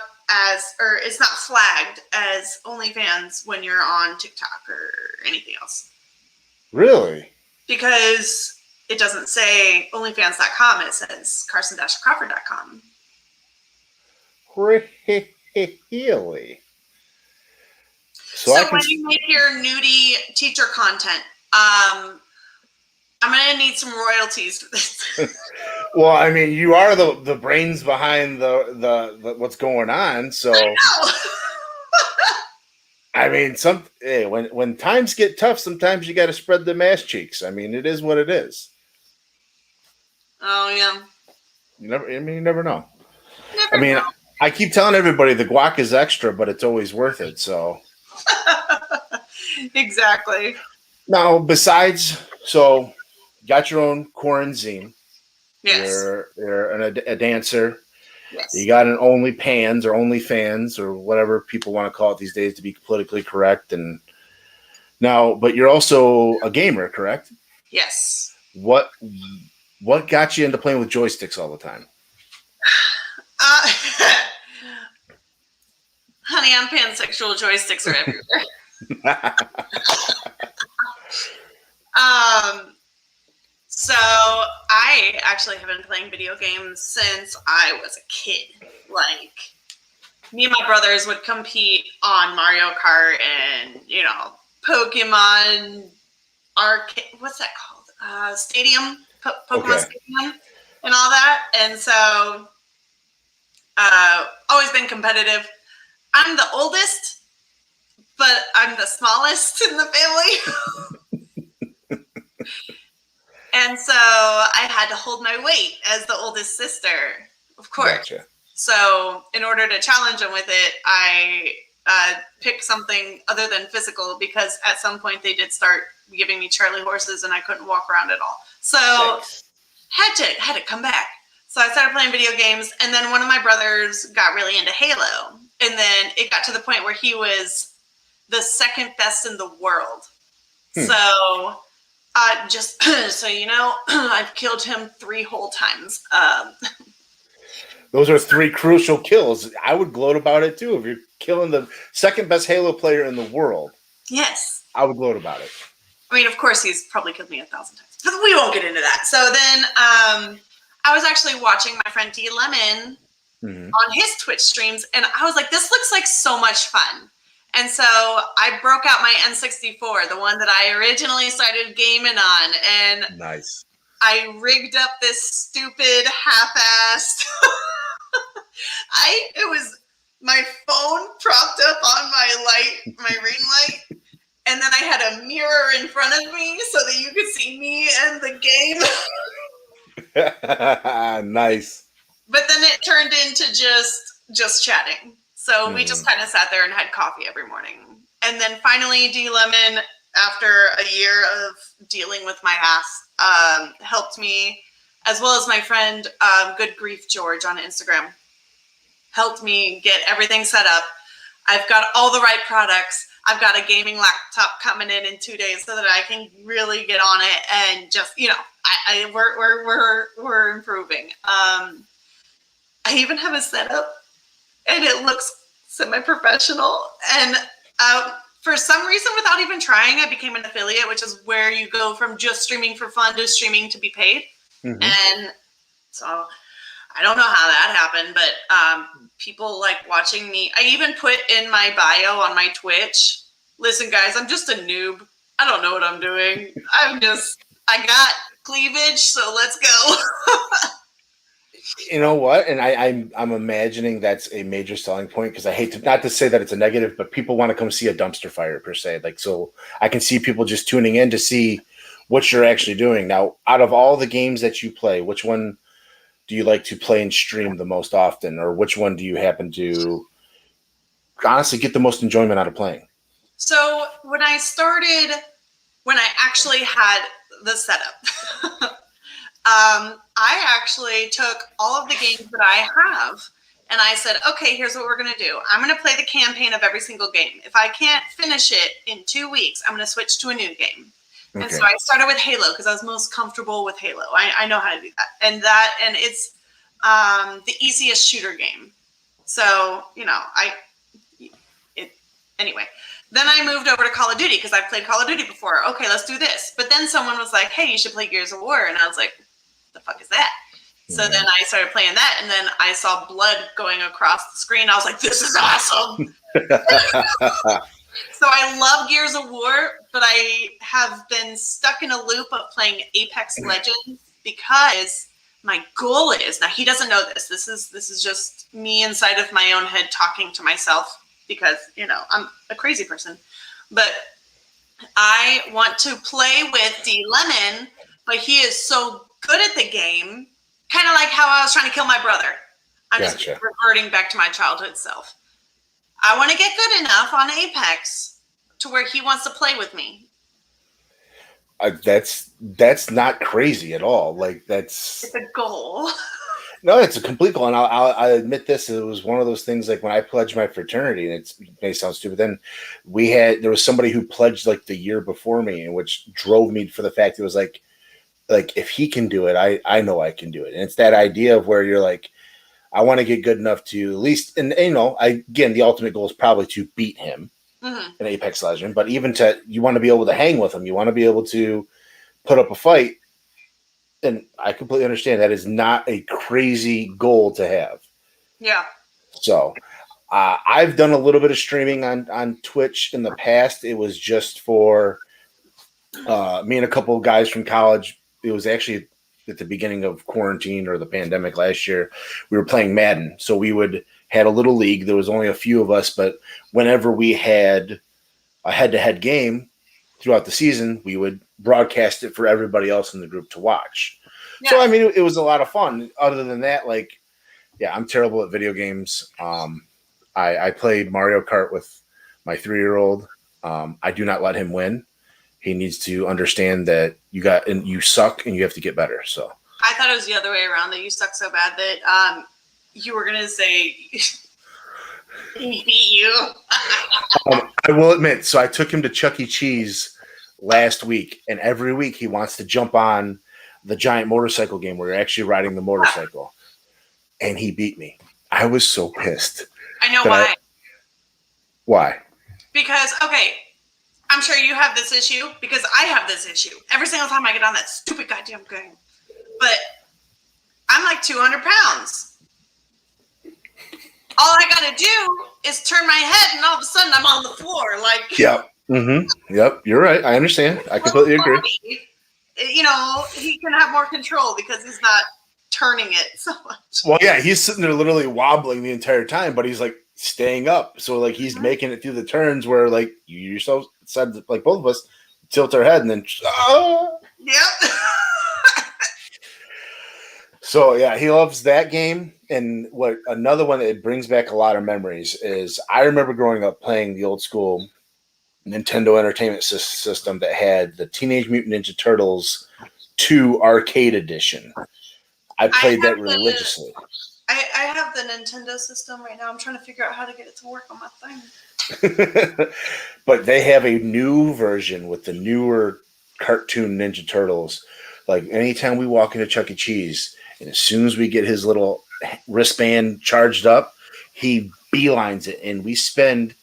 S4: or it's not flagged as OnlyFans when you're on TikTok or anything else.
S3: Really?
S4: Because it doesn't say OnlyFans.com. It says Carson-Crawford.com.
S3: Really?
S4: So when you make your nudie teacher content, I'm going to need some royalties for this.
S3: Well, I mean, you are the brains behind the what's going on, so I mean, when times get tough, sometimes you got to spread them ass cheeks. I mean, it is what it is.
S4: Oh yeah.
S3: You never know. I keep telling everybody the guac is extra, but it's always worth it. So
S4: exactly.
S3: Now, got your own quarantine.
S4: Yes.
S3: You're a dancer.
S4: Yes.
S3: You got an OnlyFans or whatever people want to call it these days to be politically correct. And now, but you're also a gamer, correct?
S4: Yes.
S3: What got you into playing with joysticks all the time?
S4: Honey, I'm pansexual. Joysticks are everywhere. So I actually have been playing video games since I was a kid. Like, me and my brothers would compete on Mario Kart and, Pokemon arcade. What's that called? Stadium, Pokemon Stadium, and all that. And so, always been competitive. I'm the oldest, but I'm the smallest in the family. And so I had to hold my weight as the oldest sister, of course.
S3: Gotcha.
S4: So in order to challenge them with it, I picked something other than physical because at some point they did start giving me Charlie horses and I couldn't walk around at all. So had to come back. So I started playing video games, and then one of my brothers got really into Halo. And then it got to the point where he was the second best in the world. So just so you know, I've killed him 3 whole times.
S3: Those are 3 crucial kills. I would gloat about it too. If you're killing the second best Halo player in the world,
S4: yes,
S3: I would gloat about it.
S4: I mean, of course, he's probably killed me 1,000 times, but we won't get into that. So then, I was actually watching my friend D Lemon on his Twitch streams, and I was like, "This looks like so much fun." And so I broke out my N64, the one that I originally started gaming on, and
S3: nice.
S4: I rigged up this stupid half-assed. It was my phone propped up on my ring light, and then I had a mirror in front of me so that you could see me and the game.
S3: Nice.
S4: But then it turned into just chatting. So we just kind of sat there and had coffee every morning. And then finally, D Lemon, after a year of dealing with my ass, helped me, as well as my friend Good Grief George on Instagram, helped me get everything set up. I've got all the right products. I've got a gaming laptop coming in 2 days so that I can really get on it and just, we're improving. I even have a setup, and it looks semi-professional. And for some reason, without even trying, I became an affiliate, which is where you go from just streaming for fun to streaming to be paid. And so I don't know how that happened, but people like watching me. I even put in my bio on my Twitch, "Listen, guys, I'm just a noob. I don't know what I'm doing. I got cleavage, so let's go."
S3: You know what? And I'm imagining that's a major selling point, because I hate not to say that it's a negative, but people want to come see a dumpster fire per se. Like, so I can see people just tuning in to see what you're actually doing. Now, out of all the games that you play, which one do you like to play and stream the most often, or which one do you happen to honestly get the most enjoyment out of playing?
S4: So when I actually had the setup, I actually took all of the games that I have, and I said, okay, here's what we're going to do. I'm going to play the campaign of every single game. If I can't finish it in 2 weeks, I'm going to switch to a new game. Okay. And so I started with Halo because I was most comfortable with Halo. I know how to do that. And it's the easiest shooter game. So, anyway. Then I moved over to Call of Duty because I've played Call of Duty before. Okay, let's do this. But then someone was like, hey, you should play Gears of War. And I was like, the fuck is that? So then I started playing that, and then I saw blood going across the screen. I was like, this is awesome. So I love Gears of War, but I have been stuck in a loop of playing Apex Legends because my goal is, now he doesn't know this. This is just me inside of my own head talking to myself because, I'm a crazy person. But I want to play with D Lemon, but he is so good at the game, kind of like how I was trying to kill my brother. I'm just reverting back to my childhood self. I want to get good enough on Apex to where he wants to play with me.
S3: That's not crazy at all. It's
S4: a goal.
S3: No, it's a complete goal. And I'll admit this. It was one of those things like when I pledged my fraternity, and it may sound stupid. Then there was somebody who pledged like the year before me, and which drove me for the fact it was like if he can do it, I know I can do it. And it's that idea of where you're like, I want to get good enough to at least, and again, the ultimate goal is probably to beat him in Apex Legend, but even you want to be able to hang with him. You want to be able to put up a fight. And I completely understand that is not a crazy goal to have.
S4: Yeah.
S3: So I've done a little bit of streaming on Twitch in the past. It was just for me and a couple of guys from college. It was actually at the beginning of quarantine or the pandemic last year. We were playing Madden. So we had a little league. There was only a few of us, but whenever we had a head-to-head game throughout the season, we would broadcast it for everybody else in the group to watch. Yeah. So, I mean, it was a lot of fun. Other than that, I'm terrible at video games. I played Mario Kart with my 3-year-old. I do not let him win. He needs to understand that you suck and you have to get better. So
S4: I thought it was the other way around, that you suck so bad that you were going to say he beat you.
S3: I will admit, so I took him to Chuck E. Cheese last week, and every week he wants to jump on the giant motorcycle game where you're actually riding the motorcycle, and he beat me. I was so pissed.
S4: I know why.
S3: Why? Because,
S4: okay, I'm sure you have this issue because I have this issue every single time I get on that stupid goddamn game. But I'm like 200 pounds. All I got to do is turn my head, and all of a sudden I'm on the floor.
S3: Yep. Mm-hmm. Yep. You're right. I understand. I completely agree.
S4: He can have more control because he's not turning it so much.
S3: Well, yeah, he's sitting there literally wobbling the entire time, but he's staying up. So he's making it through the turns where you yourself said, both of us tilt our head and then.
S4: Yep.
S3: So yeah, he loves that game. And another one that brings back a lot of memories is I remember growing up playing the old school Nintendo Entertainment System that had the Teenage Mutant Ninja Turtles 2 Arcade Edition. I played that religiously.
S4: I have the Nintendo system right now. I'm trying to figure out how to get it to work on my thing.
S3: But they have a new version with the newer cartoon Ninja Turtles. Anytime we walk into Chuck E. Cheese, and as soon as we get his little wristband charged up, he beelines it, and we spend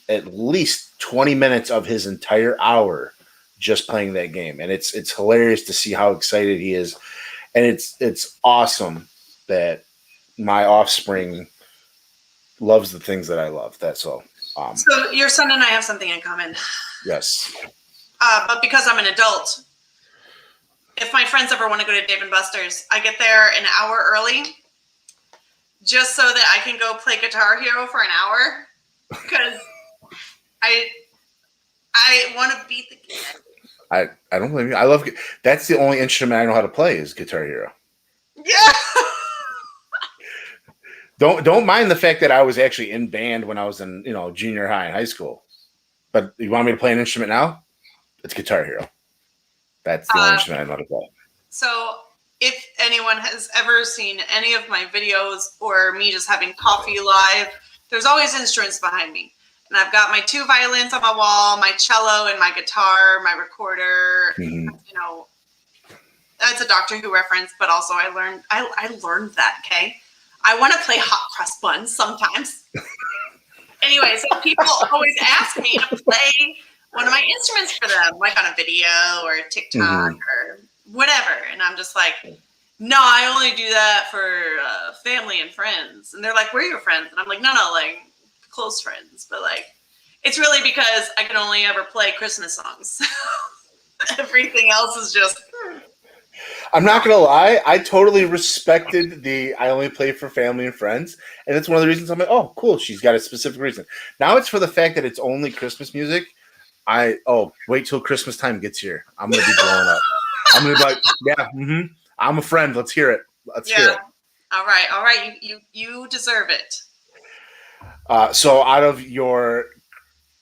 S3: at least 20 minutes of his entire hour just playing that game. And it's hilarious to see how excited he is. And it's awesome that my offspring loves the things that I love. That's all.
S4: So your son and I have something in common.
S3: Yes.
S4: But because I'm an adult, if my friends ever want to go to Dave & Buster's, I get there an hour early just so that I can go play Guitar Hero for an hour because I want to beat the game.
S3: I don't blame you. That's the only instrument I know how to play is Guitar Hero.
S4: Yeah.
S3: Don't mind the fact that I was actually in band when I was in junior high and high school. But you want me to play an instrument now? It's Guitar Hero. That's the only instrument I know how to play.
S4: So if anyone has ever seen any of my videos or me just having coffee live, there's always instruments behind me. And I've got my 2 violins on my wall, my cello and my guitar, my recorder.
S3: Mm-hmm.
S4: That's a Doctor Who reference, but also I learned that, okay? I want to play hot cross buns sometimes. Anyway, so people always ask me to play one of my instruments for them, like on a video or TikTok or whatever. And I'm just like, no, I only do that for family and friends. And they're like, we're your friends. And I'm like, no, like close friends. But like, it's really because I can only ever play Christmas songs. Everything else is just...
S3: I'm not going to lie. I totally respected I only play for family and friends. And it's one of the reasons I'm like, oh, cool. She's got a specific reason. Now it's for the fact that it's only Christmas music. Wait till Christmas time gets here. I'm going to be blowing up. I'm going to be like, yeah, I'm a friend. Let's hear it. Let's hear it.
S4: All right. You deserve it.
S3: So out of your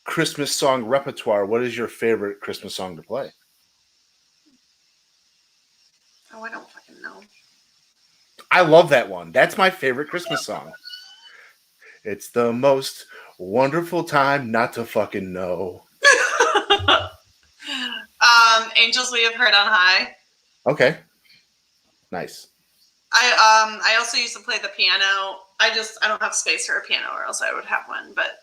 S3: Christmas song repertoire, what is your favorite Christmas song to play?
S4: Oh, I don't fucking know.
S3: I love that one. That's my favorite Christmas song. It's the most wonderful time not to fucking know.
S4: Angels We Have Heard on High.
S3: Okay. Nice.
S4: I also used to play the piano. I don't have space for a piano, or else I would have one. But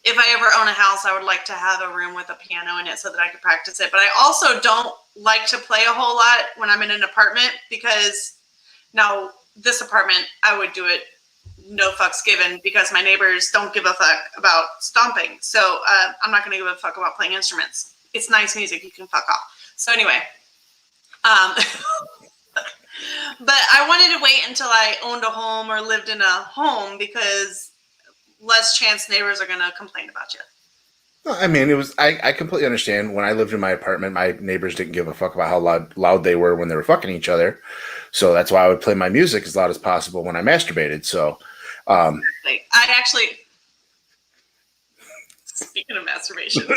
S4: if I ever own a house, I would like to have a room with a piano in it so that I could practice it. But I also don't like to play a whole lot when I'm in an apartment, because now this apartment, I would do it no fucks given, because my neighbors don't give a fuck about stomping. So I'm not going to give a fuck about playing instruments. It's nice music. You can fuck off. So anyway, but I wanted to wait until I owned a home or lived in a home, because less chance neighbors are going to complain about you.
S3: I mean, I completely understand. When I lived in my apartment, my neighbors didn't give a fuck about how loud they were when they were fucking each other. So that's why I would play my music as loud as possible when I masturbated. So, I
S4: actually, speaking of masturbation, so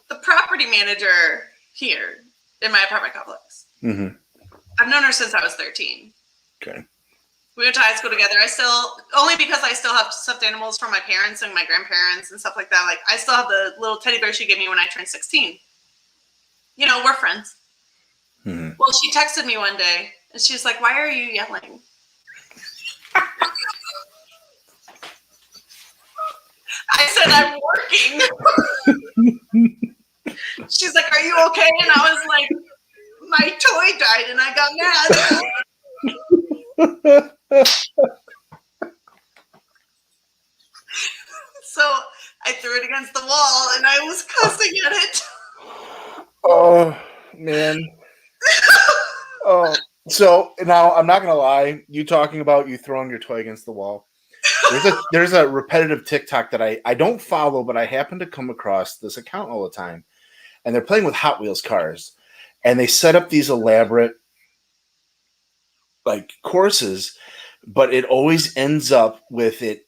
S4: the property manager here in my apartment complex, I've known her since I was 13.
S3: Okay.
S4: We went to high school together. Only because I still have stuffed animals from my parents and my grandparents and stuff like that. Like, I still have the little teddy bear she gave me when I turned 16. You know, we're friends. Well, she texted me one day, and she's like, why are you yelling? I said, I'm working. She's like, are you okay? And I was like, my toy died, and I got mad. So I threw it against the wall, and I was cussing at it.
S3: Oh, man. Oh, so now I'm not going to lie. You talking about you throwing your toy against the wall. There's a repetitive TikTok that I don't follow, but I happen to come across this account all the time. And they're playing with Hot Wheels cars. And they set up these elaborate like courses, but it always ends up with it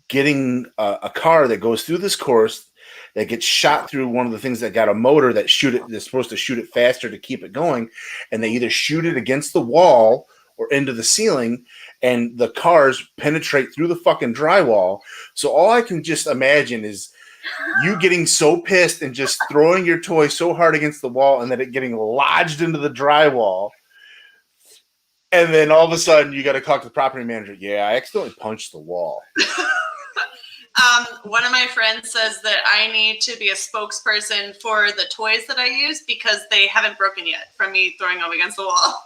S3: getting a car that goes through this course that gets shot through one of the things that got a motor that's supposed to shoot it faster to keep it going, and they either shoot it against the wall or into the ceiling, and the cars penetrate through the fucking drywall. So all I can just imagine is you getting so pissed and just throwing your toy so hard against the wall, and then it getting lodged into the drywall. And then all of a sudden, you got to talk to the property manager. Yeah, I accidentally punched the wall.
S4: One of my friends says that I need to be a spokesperson for the toys that I use, because they haven't broken yet from me throwing them against the wall.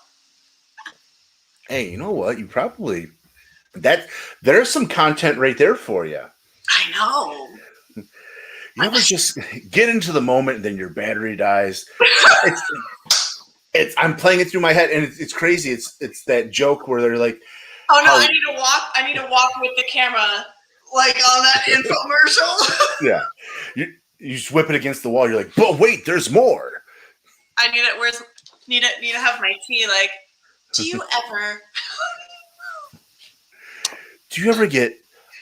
S3: Hey, you know what? You probably there's some content right there for you.
S4: I know.
S3: You ever just get into the moment and then your battery dies? I'm playing it through my head, and it's crazy. It's that joke where they're like,
S4: "Oh no, I need to walk with the camera, like on that infomercial." Yeah,
S3: you just whip it against the wall. You're like, but wait, there's more.
S4: I need to have my tea. Like, do you ever
S3: get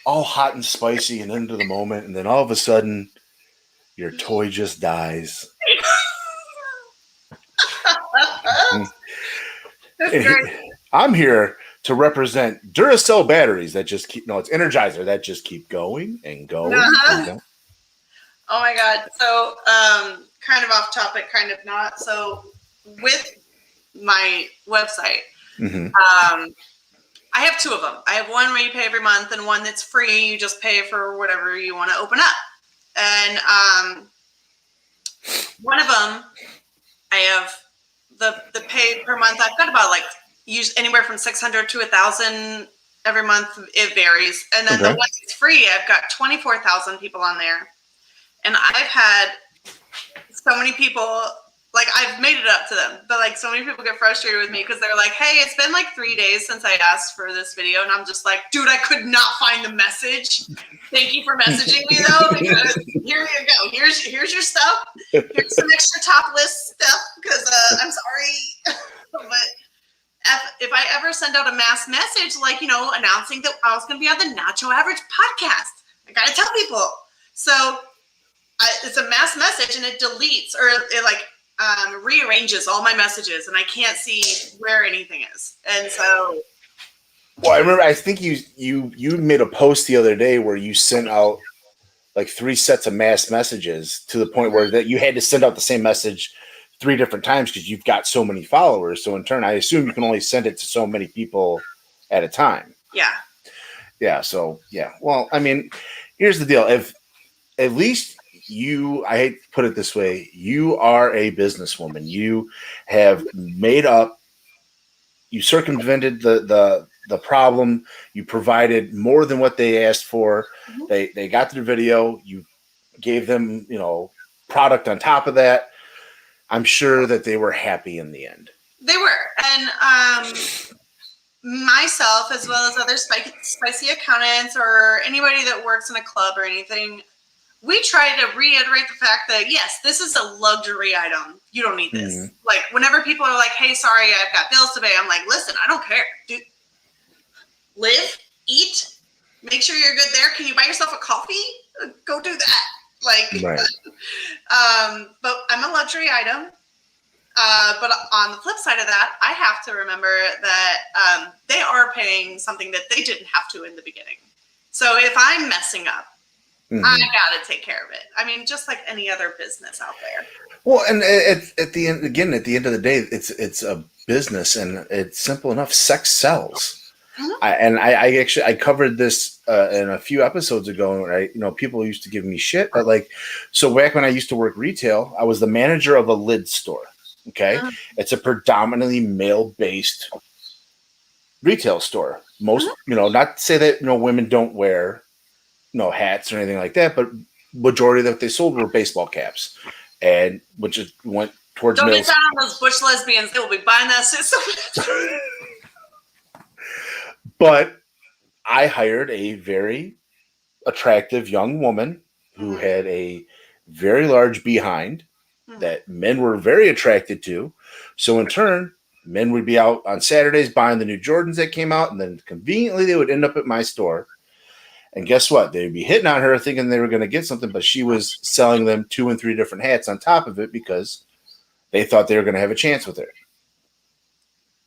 S3: all hot and spicy and into the moment, and then all of a sudden, your toy just dies? I'm here to represent Duracell batteries that just it's Energizer that just keep going and going. And going.
S4: Oh my God. So, kind of off topic, kind of not. So with my website.
S3: Mm-hmm.
S4: I have two of them. I have one where you pay every month and one that's free. You just pay for whatever you want to open up. And one of them, I have the pay per month. I've got about anywhere from 600 to 1,000 every month. It varies. And then the one that's free, I've got 24,000 people on there. And I've had so many people, I've made it up to them, but so many people get frustrated with me because they're like, hey, it's been 3 days since I asked for this video. And I'm just like, dude, I could not find the message. Thank you for messaging me though, because here you go. Here's your stuff. Here's some extra top list stuff because I'm sorry. But if I ever send out a mass message, announcing that I was going to be on the Nacho Avg podcast, I got to tell people. So it's a mass message and it deletes or it rearranges all my messages and I can't see where anything is. And so,
S3: well, I remember, I think you made a post the other day where you sent out 3 sets of mass messages to the point where that you had to send out the same message 3 different times because you've got so many followers. So in turn, I assume you can only send it to so many people at a time.
S4: Yeah.
S3: Yeah. So yeah. Well, I mean, here's the deal. If at least I hate to put it this way, you are a businesswoman. You have you circumvented the problem. You provided more than what they asked for. Mm-hmm. They got their video. You gave them, product on top of that. I'm sure that they were happy in the end.
S4: They were. And myself, as well as other spicy accountants or anybody that works in a club or anything, we try to reiterate the fact that, yes, this is a luxury item. You don't need this. Mm-hmm. Whenever people are like, hey, sorry, I've got bills to pay, I'm like, listen, I don't care. Dude, live, eat, make sure you're good there. Can you buy yourself a coffee? Go do that. Right. But I'm a luxury item. But on the flip side of that, I have to remember that they are paying something that they didn't have to in the beginning. So if I'm messing up, mm-hmm. I got to take care of it. I mean, just like any other business out there.
S3: Well, and at the end of the day, it's a business, and it's simple enough. Sex sells. Mm-hmm. I covered this in a few episodes ago. Right, people used to give me shit, but so back when I used to work retail, I was the manager of a lid store. Okay, it's a predominantly male-based retail store. Most, not to say that women don't wear hats or anything like that, but majority that they sold were baseball caps, and which went towards.
S4: Don't get down on those butch lesbians; they will be buying that system.
S3: But I hired a very attractive young woman who had a very large behind that men were very attracted to. So in turn, men would be out on Saturdays buying the new Jordans that came out, and then conveniently they would end up at my store. And guess what? They'd be hitting on her thinking they were going to get something, but she was selling them 2 and 3 different hats on top of it because they thought they were going to have a chance with her.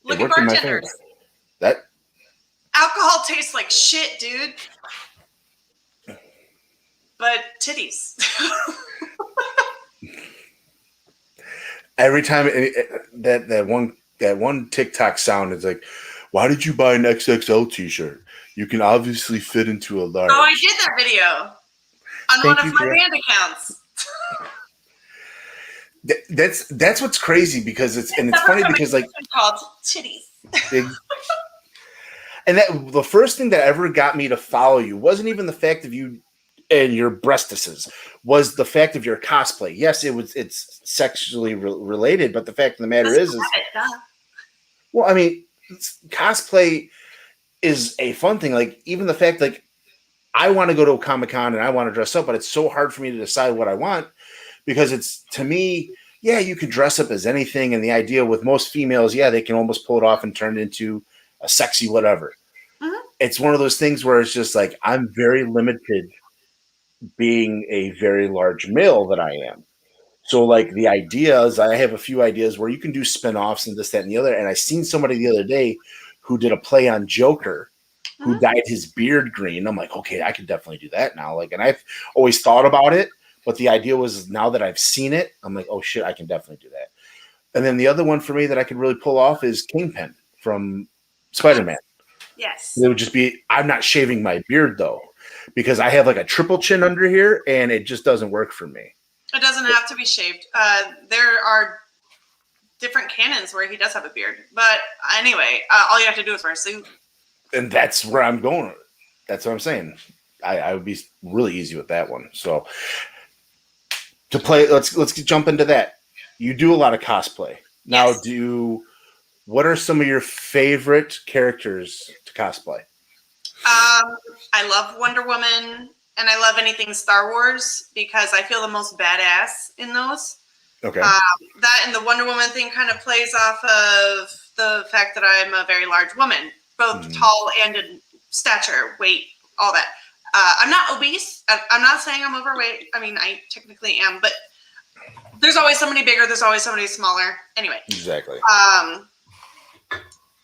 S4: Look at bartenders.
S3: That
S4: alcohol tastes like shit, dude. But titties.
S3: Every time that one TikTok sound is like, why did you buy an XXL t-shirt? You can obviously fit into a large.
S4: Oh, I did that video on one of my band accounts.
S3: That's what's crazy because it's funny because
S4: called titties.
S3: And that the first thing that ever got me to follow you wasn't even the fact of you and your breastises, was the fact of your cosplay. Yes, it's sexually related, but the fact of the matter is well, I mean, cosplay is a fun thing. Even the fact I want to go to a Comic-Con and I want to dress up, but it's so hard for me to decide what I want because it's, to me, yeah, you can dress up as anything. And the idea with most females, yeah, they can almost pull it off and turn it into a sexy whatever. Mm-hmm. It's one of those things where it's just I'm very limited being a very large male that I am. So the ideas, I have a few ideas where you can do spin-offs and this, that, and the other. And I seen somebody the other day who did a play on Joker, who dyed his beard green. I'm like, okay, I could definitely do that now. And I've always thought about it, but the idea was now that I've seen it, I'm like, oh shit, I can definitely do that. And then the other one for me that I could really pull off is Kingpin from Spider-Man.
S4: Yes.
S3: It would just be, I'm not shaving my beard though, because I have like a triple chin under here and it just doesn't work for me.
S4: It doesn't have to be shaved. There are different canons where he does have a beard. But anyway, all you have to do is wear a suit.
S3: And that's where I'm going. That's what I'm saying. I would be really easy with that one. So to play, let's jump into that. You do a lot of cosplay. Now,
S4: Yes.
S3: What are some of your favorite characters to cosplay?
S4: I love Wonder Woman, and I love anything Star Wars because I feel the most badass in those.
S3: Okay.
S4: That and the Wonder Woman thing kind of plays off of the fact that I'm a very large woman, both tall and in stature, weight, all that. I'm not obese. I'm not saying I'm overweight. I mean, I technically am, but there's always somebody bigger. There's always somebody smaller. Anyway.
S3: Exactly.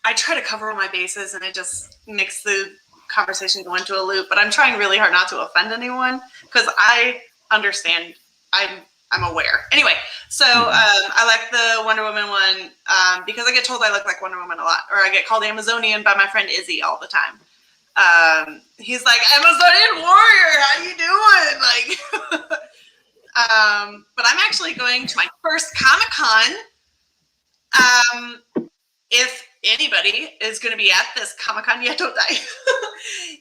S4: I try to cover all my bases, and it just makes the conversation go into a loop. But I'm trying really hard not to offend anyone because I understand. I'm aware. Anyway, so I like the Wonder Woman one because I get told I look like Wonder Woman a lot, or I get called Amazonian by my friend Izzy all the time. He's like, Amazonian warrior, how you doing? Like, but I'm actually going to my first Comic-Con. If anybody is going to be at this Comic-Con, yeah, don't die.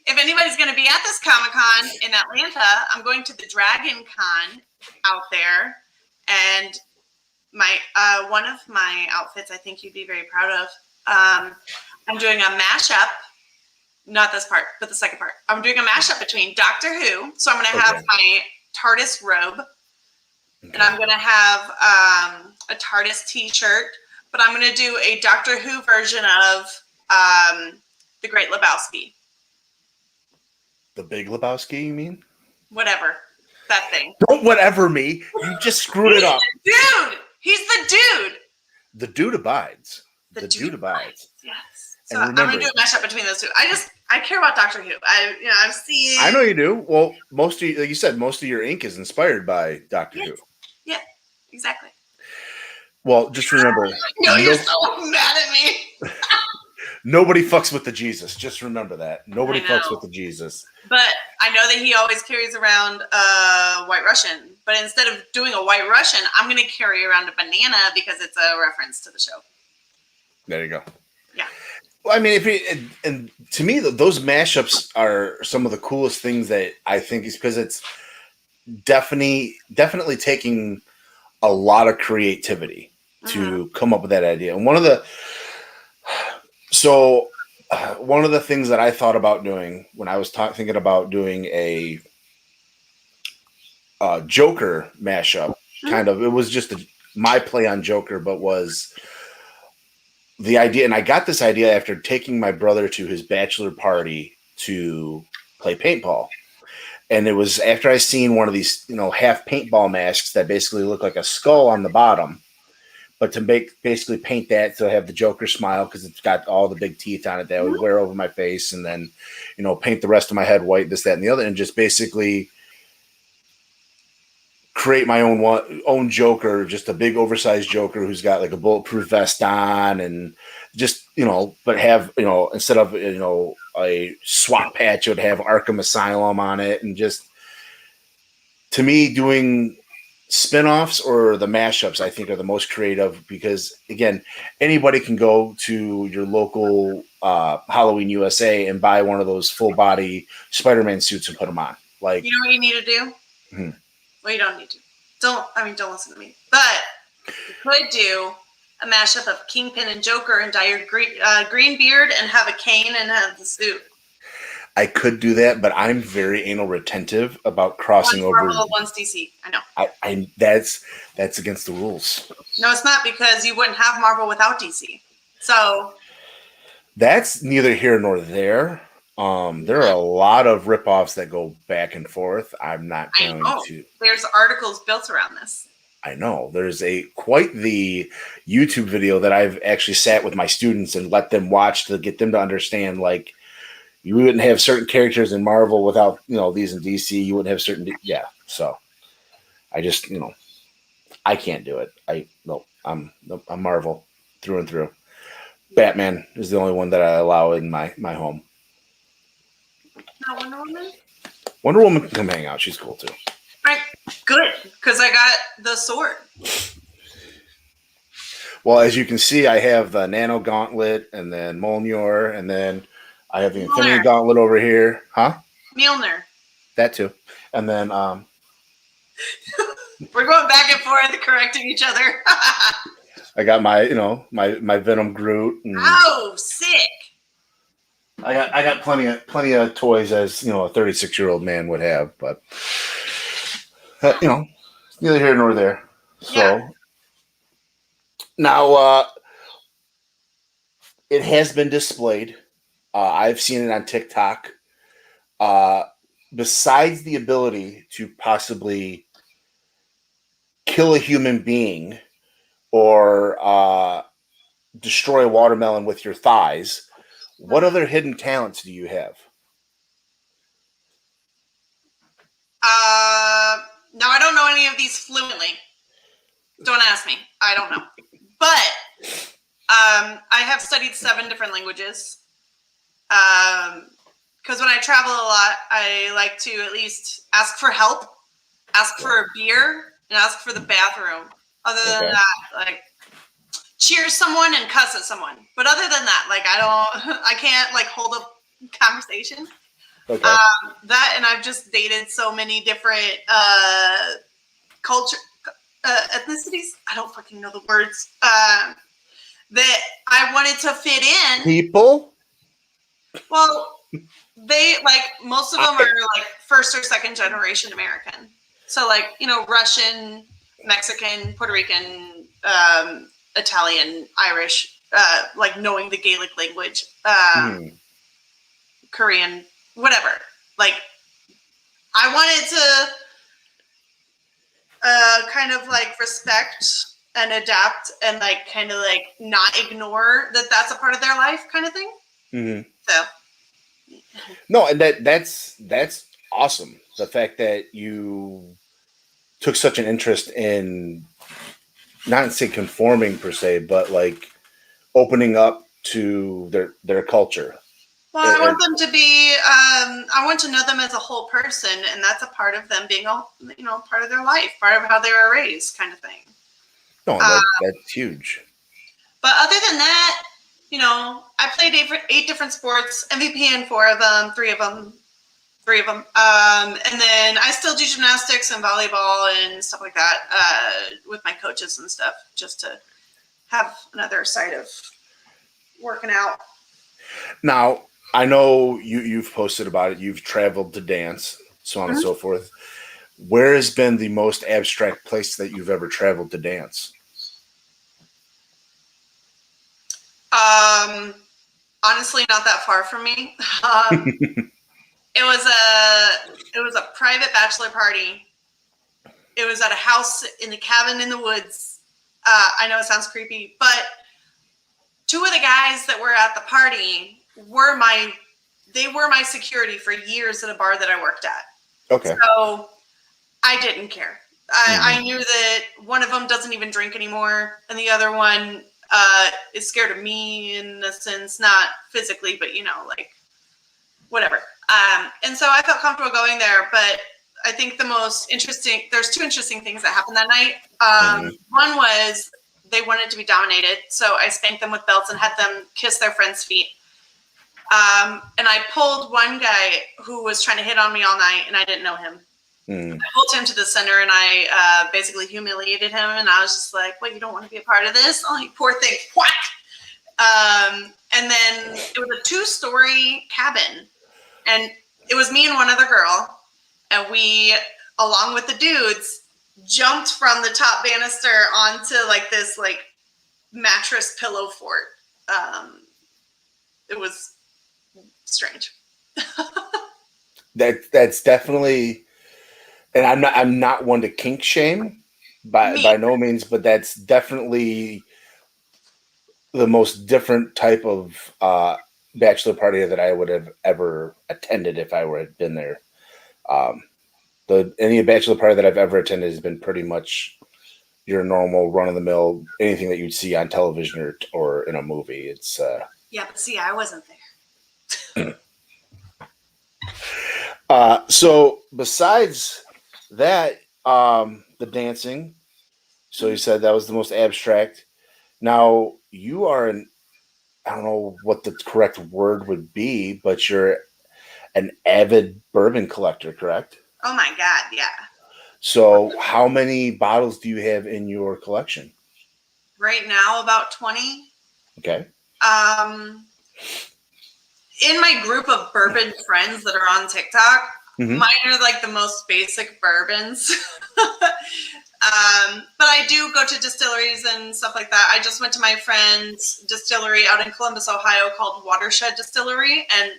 S4: If anybody's going to be at this Comic-Con in Atlanta, I'm going to the Dragon Con out there, and my one of my outfits I think you'd be very proud of. I'm doing a mashup, not this part, but the second part. I'm doing a mashup between Doctor Who, so I'm going to have my TARDIS robe, and I'm going to have a TARDIS T-shirt, but I'm going to do a Doctor Who version of The Great Lebowski.
S3: The Big Lebowski, you mean?
S4: Whatever. That thing.
S3: Don't whatever me. You just screwed it up.
S4: Dude! He's the dude!
S3: The dude abides.
S4: The
S3: dude abides.
S4: Yes.
S3: And
S4: So I'm
S3: remember,
S4: going to do a mashup between those two. I care about Doctor Who. I've seen...
S3: I know you do. Well, most of you, like you said, most of your ink is inspired by Doctor Who.
S4: Yeah, exactly.
S3: Well, just remember.
S4: No, you're so mad at me.
S3: Nobody fucks with the Jesus. Just remember that. Nobody fucks with the Jesus.
S4: But I know that he always carries around a White Russian. But instead of doing a White Russian, I'm going to carry around a banana because it's a reference to the show.
S3: There you go.
S4: Yeah.
S3: Well, I mean, and to me, those mashups are some of the coolest things that I think is because it's definitely taking a lot of creativity to come up with that idea. And one of the things that I thought about doing when I was thinking about doing a Joker mashup, kind of, it was just my play on Joker, but was the idea. And I got this idea after taking my brother to his bachelor party to play paintball. And it was after I seen one of these, half paintball masks that basically look like a skull on the bottom, but to basically paint that to have the Joker smile because it's got all the big teeth on it that I would wear over my face, and then, paint the rest of my head white, this, that, and the other, and just basically create my own Joker, just a big oversized Joker who's got like a bulletproof vest on, and just but have instead of a SWAT patch, it would have Arkham Asylum on it, and just to me doing spin-offs or the mashups I think are the most creative because again anybody can go to your local Halloween USA and buy one of those full body Spider-Man suits and put them on. Like, you know
S4: what you need to do? Well, you don't need to. Don't listen to me. But you could do a mashup of Kingpin and Joker and dye your green beard and have a cane and have the suit. I
S3: could do that, but I'm very anal retentive about crossing over.
S4: Marvel, one's DC. I know.
S3: That's against the rules.
S4: No, it's not, because you wouldn't have Marvel without DC. So
S3: that's neither here nor there. There are a lot of ripoffs that go back and forth. I'm not going to.
S4: There's articles built around this.
S3: I know. There's quite the YouTube video that I've actually sat with my students and let them watch to get them to understand, like, you wouldn't have certain characters in Marvel without, these in DC. You wouldn't have certain, So I just, I can't do it. I'm a Marvel through and through. Batman is the only one that I allow in my home.
S4: Not Wonder Woman?
S3: Wonder Woman can come hang out. She's cool too.
S4: Right. Good. Because I got the sword.
S3: Well, as you can see, I have the Nano Gauntlet and then Mjolnir, and then I have the Infinity Gauntlet over here. Huh?
S4: Mjolnir.
S3: That too. And then
S4: we're going back and forth correcting each other.
S3: I got my, my Venom Groot. And
S4: oh, sick.
S3: I got plenty of toys, as a 36-year-old man would have, but neither here nor there. So
S4: yeah.
S3: Now it has been displayed. I've seen it on TikTok. Besides the ability to possibly kill a human being or destroy a watermelon with your thighs, what other hidden talents do you have?
S4: No, I don't know any of these fluently. Don't ask me. I don't know. But I have studied 7 different languages. Because when I travel a lot, I like to at least ask for help, ask for a beer, and ask for the bathroom. Other than that, like, cheer someone and cuss at someone. But other than that, like, I can't, like, hold a conversation.
S3: Okay.
S4: That, and I've just dated so many different culture, ethnicities. I don't fucking know the words. That I wanted to fit in.
S3: People?
S4: Well, they, like, most of them are, like, first or second generation American. So, like, Russian, Mexican, Puerto Rican, Italian, Irish, like, knowing the Gaelic language, Korean, whatever. Like, I wanted to kind of, like, respect and adapt and, like, kind of, like, not ignore that that's a part of their life kind of thing.
S3: Mm-hmm.
S4: So.
S3: No, and that's awesome. The fact that you took such an interest in, not say conforming per se, but like opening up to their culture.
S4: Well, I want them to be. I want to know them as a whole person, and that's a part of them being a part of their life, part of how they were raised, kind of thing.
S3: No, that's huge.
S4: But other than that, I played 8 different sports, MVP in 4 of them, 3 of them. And then I still do gymnastics and volleyball and stuff like that with my coaches and stuff, just to have another side of working out.
S3: Now, I know you've posted about it. You've traveled to dance, so on and so forth. Where has been the most abstract place that you've ever traveled to dance?
S4: Honestly, not that far from me. It was a private bachelor party. It was at a house in the cabin in the woods. I know it sounds creepy, but 2 of the guys that were at the party were my security for years at a bar that I worked at.
S3: Okay.
S4: So I didn't care. I knew that one of them doesn't even drink anymore, and the other one is scared of me in a sense, not physically, but like whatever. And so I felt comfortable going there, but I think there's 2 interesting things that happened that night. One was they wanted to be dominated, so I spanked them with belts and had them kiss their friends' feet. And I pulled one guy who was trying to hit on me all night, and I didn't know him. I pulled him to the center, and I basically humiliated him, and I was just like, "Well, you don't want to be a part of this? Oh, you poor thing." Whack! And then it was a 2-story cabin, and it was me and one other girl, and we, along with the dudes, jumped from the top banister onto like this like mattress pillow fort. It was strange.
S3: That's definitely, and I'm not one to kink shame by no means, but that's definitely the most different type of bachelor party that I would have ever attended if I had been there. Any bachelor party that I've ever attended has been pretty much your normal run of the mill, anything that you'd see on television or in a movie. It's
S4: Yeah, but see, I wasn't there.
S3: so besides that, the dancing. So you said that was the most abstract. Now you are I don't know what the correct word would be, but you're an avid bourbon collector, correct?
S4: Oh my God, yeah.
S3: So how many bottles do you have in your collection?
S4: Right now, about 20.
S3: Okay.
S4: In my group of bourbon friends that are on TikTok,
S3: Mhm.
S4: mine are like the most basic bourbons. But I do go to distilleries and stuff like that. I just went to my friend's distillery out in Columbus, Ohio called Watershed Distillery, and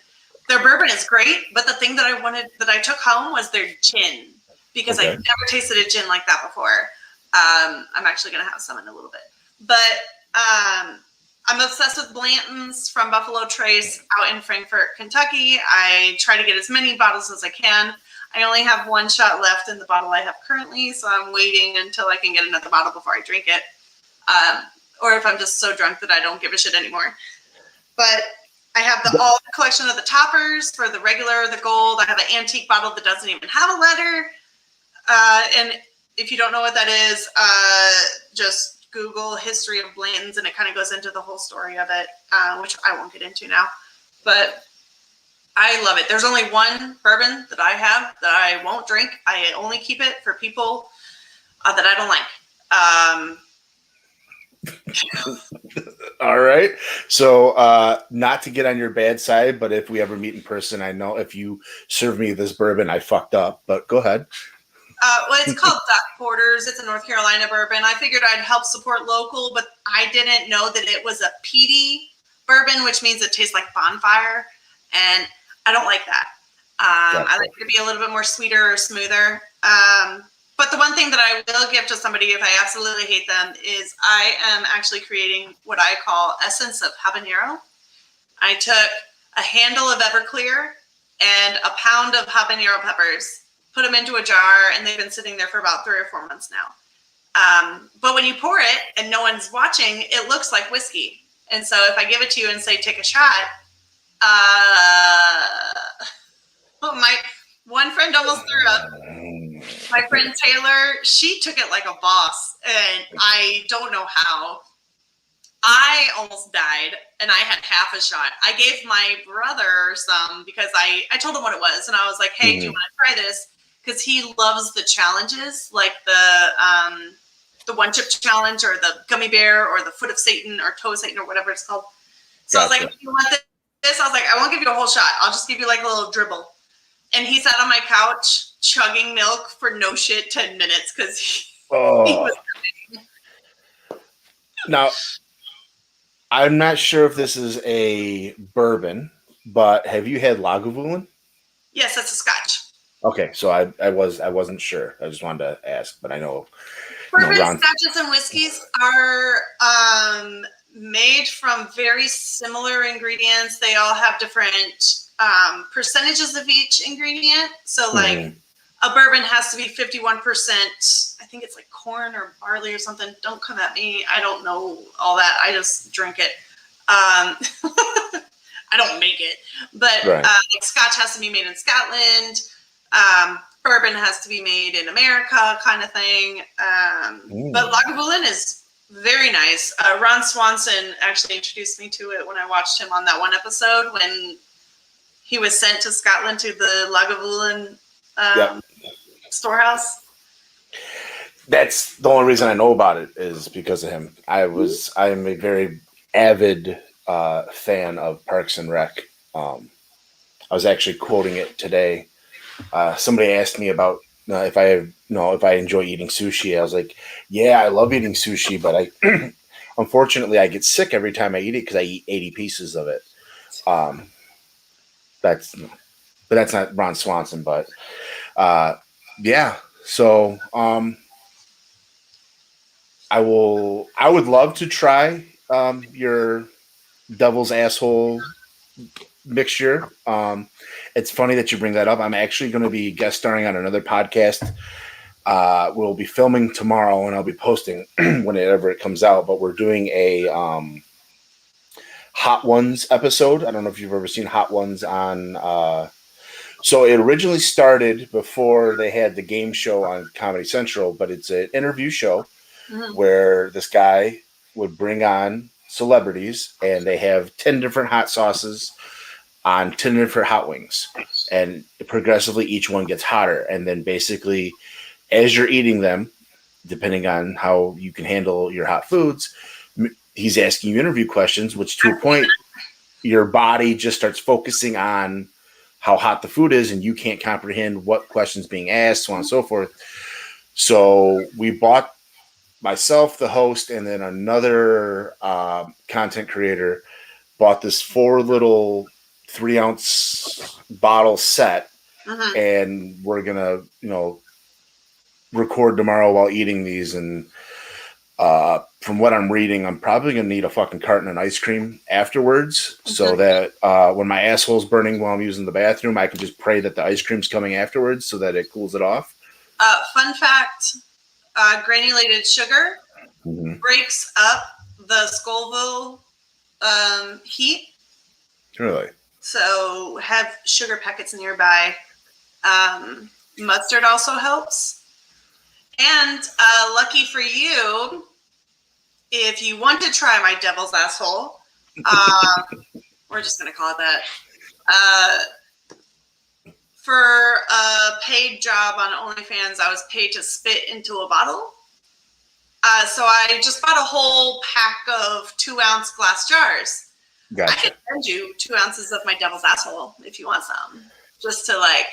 S4: their bourbon is great. But the thing that I took home was their gin, because
S3: Okay.
S4: I've never tasted a gin like that before. I'm actually going to have some in a little bit. But I'm obsessed with Blanton's from Buffalo Trace out in Frankfort, Kentucky. I try to get as many bottles as I can. I only have one shot left in the bottle I have currently, so I'm waiting until I can get another bottle before I drink it. Or if I'm just so drunk that I don't give a shit anymore. But I have all the collection of the toppers for the regular, the gold. I have an antique bottle that doesn't even have a letter. And if you don't know what that is, just Google history of Blanton's, and it kind of goes into the whole story of it, which I won't get into now. But I love it. There's only one bourbon that I have that I won't drink. I only keep it for people that I don't like.
S3: All right. So not to get on your bad side, but if we ever meet in person, I know if you serve me this bourbon, I fucked up. But go ahead.
S4: Well, it's called Duck Porters. It's a North Carolina bourbon. I figured I'd help support local, but I didn't know that it was a peaty bourbon, which means it tastes like bonfire. And I don't like that.
S3: Gotcha.
S4: I like it to be a little bit more sweeter or smoother. But the one thing that I will give to somebody if I absolutely hate them is I am actually creating what I call essence of habanero. I took a handle of Everclear and a pound of habanero peppers, put them into a jar, and they've been sitting there for about 3 or 4 months now. But when you pour it and no one's watching, it looks like whiskey. And so if I give it to you and say, take a shot, my one friend almost threw up. My friend Taylor, she took it like a boss, and I don't know how. I almost died, and I had half a shot. I gave my brother some because I told him what it was, and I was like, hey, do you want to try this? Because he loves the challenges, like the one chip challenge or the gummy bear or the foot of Satan or toe of Satan or whatever it's called. So I was like, if you want this, I was like, I won't give you a whole shot. I'll just give you like a little dribble. And he sat on my couch chugging milk for no shit 10 minutes because he was.
S3: Now, I'm not sure if this is a bourbon, but have you had Lagavulin?
S4: Yes, that's a Scotch.
S3: Okay, so I wasn't sure. I just wanted to ask, but I know.
S4: Bourbon, Scotches, and whiskeys are made from very similar ingredients. They all have different percentages of each ingredient. So like a bourbon has to be 51%. I think it's like corn or barley or something. Don't come at me. I don't know all that. I just drink it. I don't make it. But like Scotch has to be made in Scotland. Bourbon has to be made in America, kind of thing. But Lagavulin is very nice. Ron Swanson actually introduced me to it when I watched him on that one episode when he was sent to Scotland to the Lagavulin storehouse.
S3: That's the only reason I know about it is because of him. I am a very avid fan of Parks and Rec. I was actually quoting it today. Somebody asked me about if I enjoy eating sushi. I was like, yeah, I love eating sushi, but I unfortunately I get sick every time I eat it because I eat 80 pieces of it. That's not Ron Swanson, but yeah. So I would love to try your devil's asshole mixture. It's funny that you bring that up. I'm actually going to be guest starring on another podcast we'll be filming tomorrow, and I'll be posting whenever it comes out. But we're doing a Hot Ones episode. I don't know if you've ever seen Hot Ones on. So it originally started before they had the game show on Comedy Central, but it's an interview show where this guy would bring on celebrities, and they have 10 different hot sauces on 10 different hot wings, and progressively each one gets hotter. And then basically, as you're eating them, depending on how you can handle your hot foods, he's asking you interview questions, which to a point, your body just starts focusing on how hot the food is, and you can't comprehend what questions being asked, so on and so forth. So we bought, myself, the host, and then another content creator bought this 4 little 3-ounce bottle set, and we're gonna, record tomorrow while eating these. And from what I'm reading, I'm probably gonna need a fucking carton of ice cream afterwards, so that when my asshole's burning while I'm using the bathroom, I can just pray that the ice cream's coming afterwards, so that it cools it off.
S4: Fun fact: granulated sugar breaks up the Scoville heat.
S3: Really?
S4: So have sugar packets nearby. Mustard also helps. And lucky for you, if you want to try my devil's asshole, we're just going to call it that. For a paid job on OnlyFans, I was paid to spit into a bottle. So I just bought a whole pack of 2-ounce glass jars.
S3: Gotcha.
S4: I can send you 2 ounces of my devil's asshole if you want some, just to like.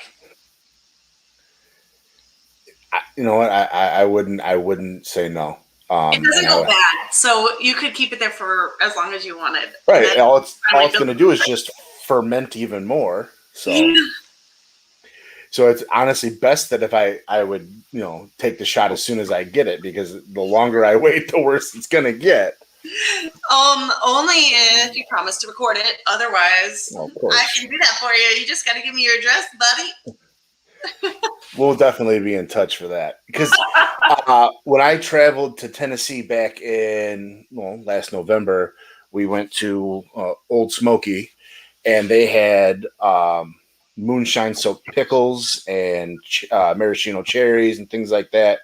S3: You know what? I wouldn't say no.
S4: It doesn't go bad, so you could keep it there for as long as you wanted.
S3: Right. All it's going to do is just ferment even more. So. So it's honestly best that if I would, take the shot as soon as I get it, because the longer I wait, the worse it's going to get.
S4: Only if you promise to record it. Otherwise,
S3: well, of course.
S4: I can do that for you. You just got to give me your address, buddy.
S3: We'll definitely be in touch for that. Because when I traveled to Tennessee back in, last November, we went to Old Smoky, and they had moonshine soaked pickles and maraschino cherries and things like that.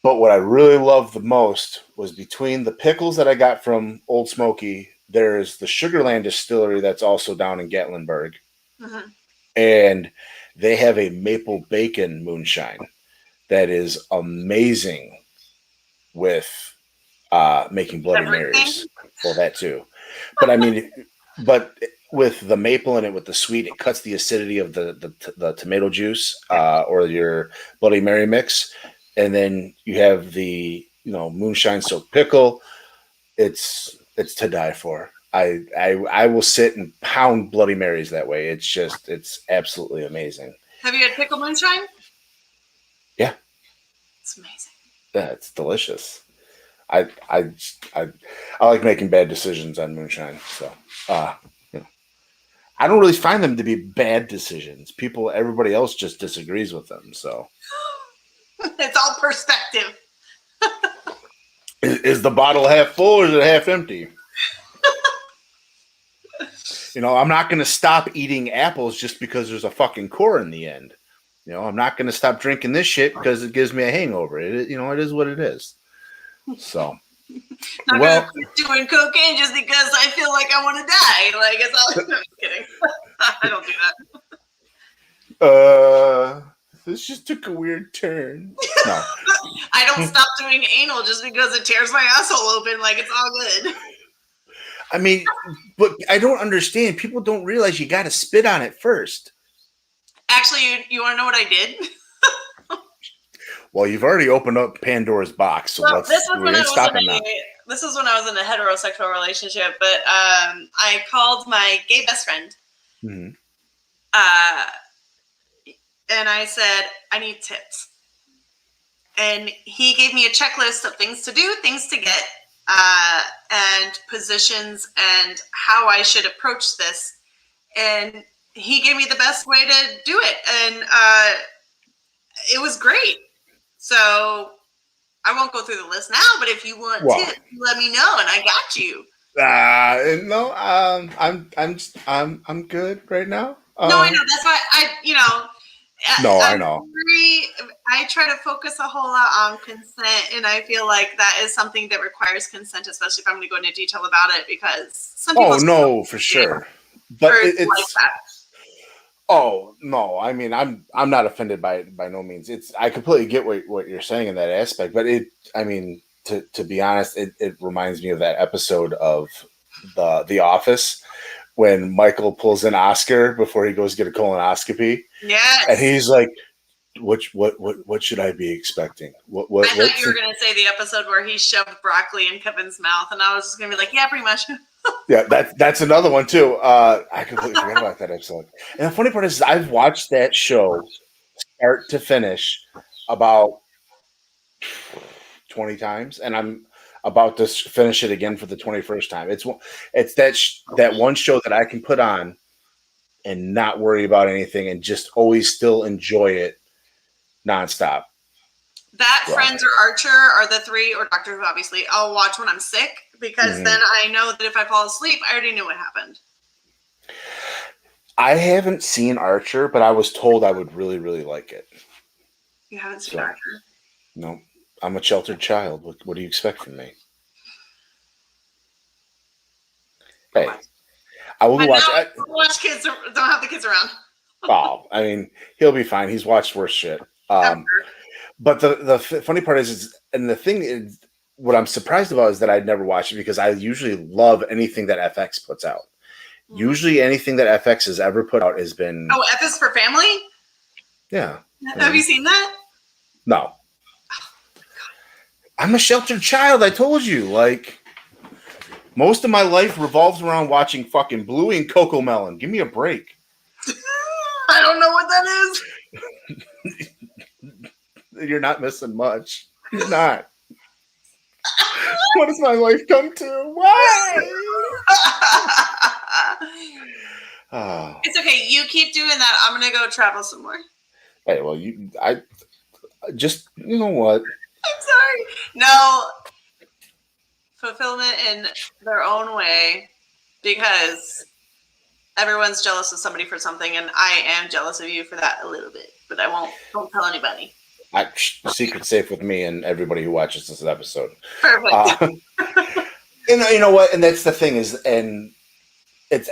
S3: But what I really loved the most was between the pickles that I got from Old Smoky, there's the Sugarland Distillery that's also down in Gatlinburg. And they have a maple bacon moonshine that is amazing with making Bloody Marys. Well, that too. But I mean, with the maple in it, with the sweet, it cuts the acidity of the tomato juice or your Bloody Mary mix. And then you have the moonshine soaked pickle. It's to die for. I will sit and pound Bloody Marys that way. It's absolutely amazing.
S4: Have you had pickle moonshine?
S3: Yeah,
S4: it's amazing.
S3: Yeah, it's delicious. I like making bad decisions on moonshine. So I don't really find them to be bad decisions. Everybody else just disagrees with them. So.
S4: It's all perspective.
S3: Is the bottle half full or is it half empty? I'm not going to stop eating apples just because there's a fucking core in the end. I'm not going to stop drinking this shit because it gives me a hangover. It is what it is. So.
S4: Not going to quit doing cocaine just because I feel like I want to die. Like, it's all. I'm kidding. I don't do that.
S3: This just took a weird turn. No.
S4: I don't stop doing anal just because it tears my asshole open. Like, it's all good.
S3: I mean, but I don't understand. People don't realize you got to spit on it first.
S4: Actually, you want to know what I did?
S3: Well, you've already opened up Pandora's box. So
S4: this is when I was in a heterosexual relationship, but I called my gay best friend.
S3: Mm-hmm.
S4: And I said, I need tips. And he gave me a checklist of things to do, things to get, and positions and how I should approach this. And he gave me the best way to do it. And it was great. So I won't go through the list now, but if you want
S3: Well,
S4: tips, let me know, and I got you.
S3: no, I'm good right now.
S4: No, I know. That's why
S3: No, I
S4: I'm
S3: know.
S4: I try to focus a whole lot on consent, and I feel like that is something that requires consent, especially if I'm going to go into detail about it, because some people.
S3: Oh no, for sure. But
S4: Or
S3: it's
S4: like that.
S3: oh no, I mean I'm not offended by it by no means. It's I completely get what you're saying in that aspect, but I mean to be honest, it reminds me of that episode of the Office when Michael pulls in Oscar before he goes get a colonoscopy,
S4: Yes.
S3: and he's like, what should I be expecting?
S4: I thought you were going to say the episode where he shoved broccoli in Kevin's mouth, and I was just going to be like, yeah, pretty much.
S3: Yeah, that's another one too. I completely forgot about that episode. And the funny part is, I've watched that show start to finish about 20 times, and I'm about to finish it again for the 21st time. It's that one show that I can put on and not worry about anything, and just always still enjoy it nonstop.
S4: That,
S3: Well,
S4: Friends, or Archer are the three, or Doctor Who, obviously, I'll watch when I'm sick, because then I know that if I fall asleep, I already knew what happened.
S3: I haven't seen Archer, but I was told I would really, really like it.
S4: You haven't seen Archer?
S3: No, I'm a sheltered child. What do you expect from me? Hey, I will watch.
S4: Don't watch kids. Don't have the kids around.
S3: Oh, I mean, he'll be fine. He's watched worse shit. But the funny part is, and the thing is, what I'm surprised about is that I'd never watched it, because I usually love anything that FX puts out. Mm-hmm. Usually anything that FX has ever put out has been...
S4: Oh, F is for Family?
S3: Yeah.
S4: Have you seen that?
S3: No. Oh, I'm a sheltered child, I told you. Like, most of my life revolves around watching fucking Bluey and Coco Melon. Give me a break.
S4: I don't know what that is.
S3: You're not missing much. You're not. What does my life come to? Why? Oh.
S4: It's okay. You keep doing that. I'm gonna go travel some more.
S3: Hey, well, I just, you know what?
S4: I'm sorry. No, fulfillment in their own way, because everyone's jealous of somebody for something, and I am jealous of you for that a little bit, but don't tell anybody.
S3: Secret safe with me and everybody who watches this episode.
S4: Perfect.
S3: And you know what? And that's the thing is, and it's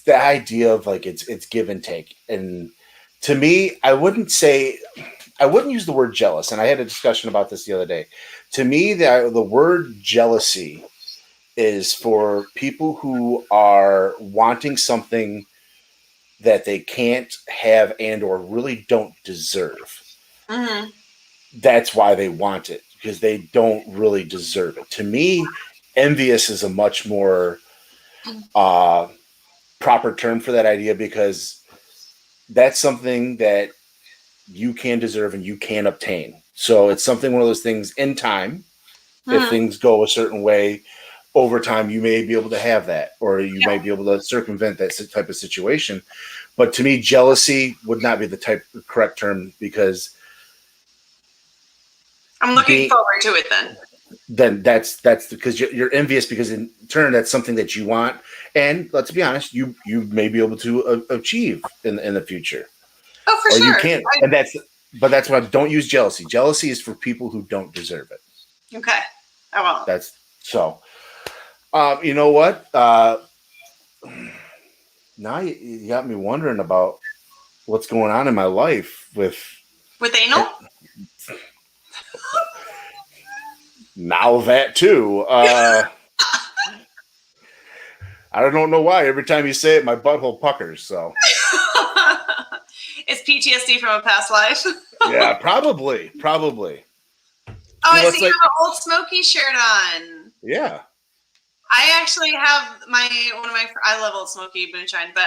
S3: the idea of like it's give and take. And to me, I wouldn't use the word jealous. And I had a discussion about this the other day. To me, the word jealousy is for people who are wanting something that they can't have and or really don't deserve. Mm-hmm. That's why they want it, because they don't really deserve it. To me, envious is a much more proper term for that idea, because that's something that you can deserve and you can obtain. So it's something, one of those things in time. Mm-hmm. If things go a certain way over time, you may be able to have that, or you might be able to circumvent that type of situation. But to me, jealousy would not be the correct term, because
S4: I'm looking forward to it then.
S3: Then that's because you're envious, because in turn that's something that you want, and let's be honest, you may be able to achieve in the future.
S4: Oh, for sure.
S3: You can't, but that's why don't use jealousy. Jealousy is for people who don't deserve it.
S4: Okay, I won't.
S3: That's so. You know what? Now you got me wondering about what's going on in my life with
S4: anal.
S3: Now that too. I don't know why. Every time you say it, my butthole puckers. So
S4: it's PTSD from a past life.
S3: Yeah, probably.
S4: Oh, I see you have an Old Smoky shirt on.
S3: Yeah.
S4: I actually have I love Old Smoky moonshine, but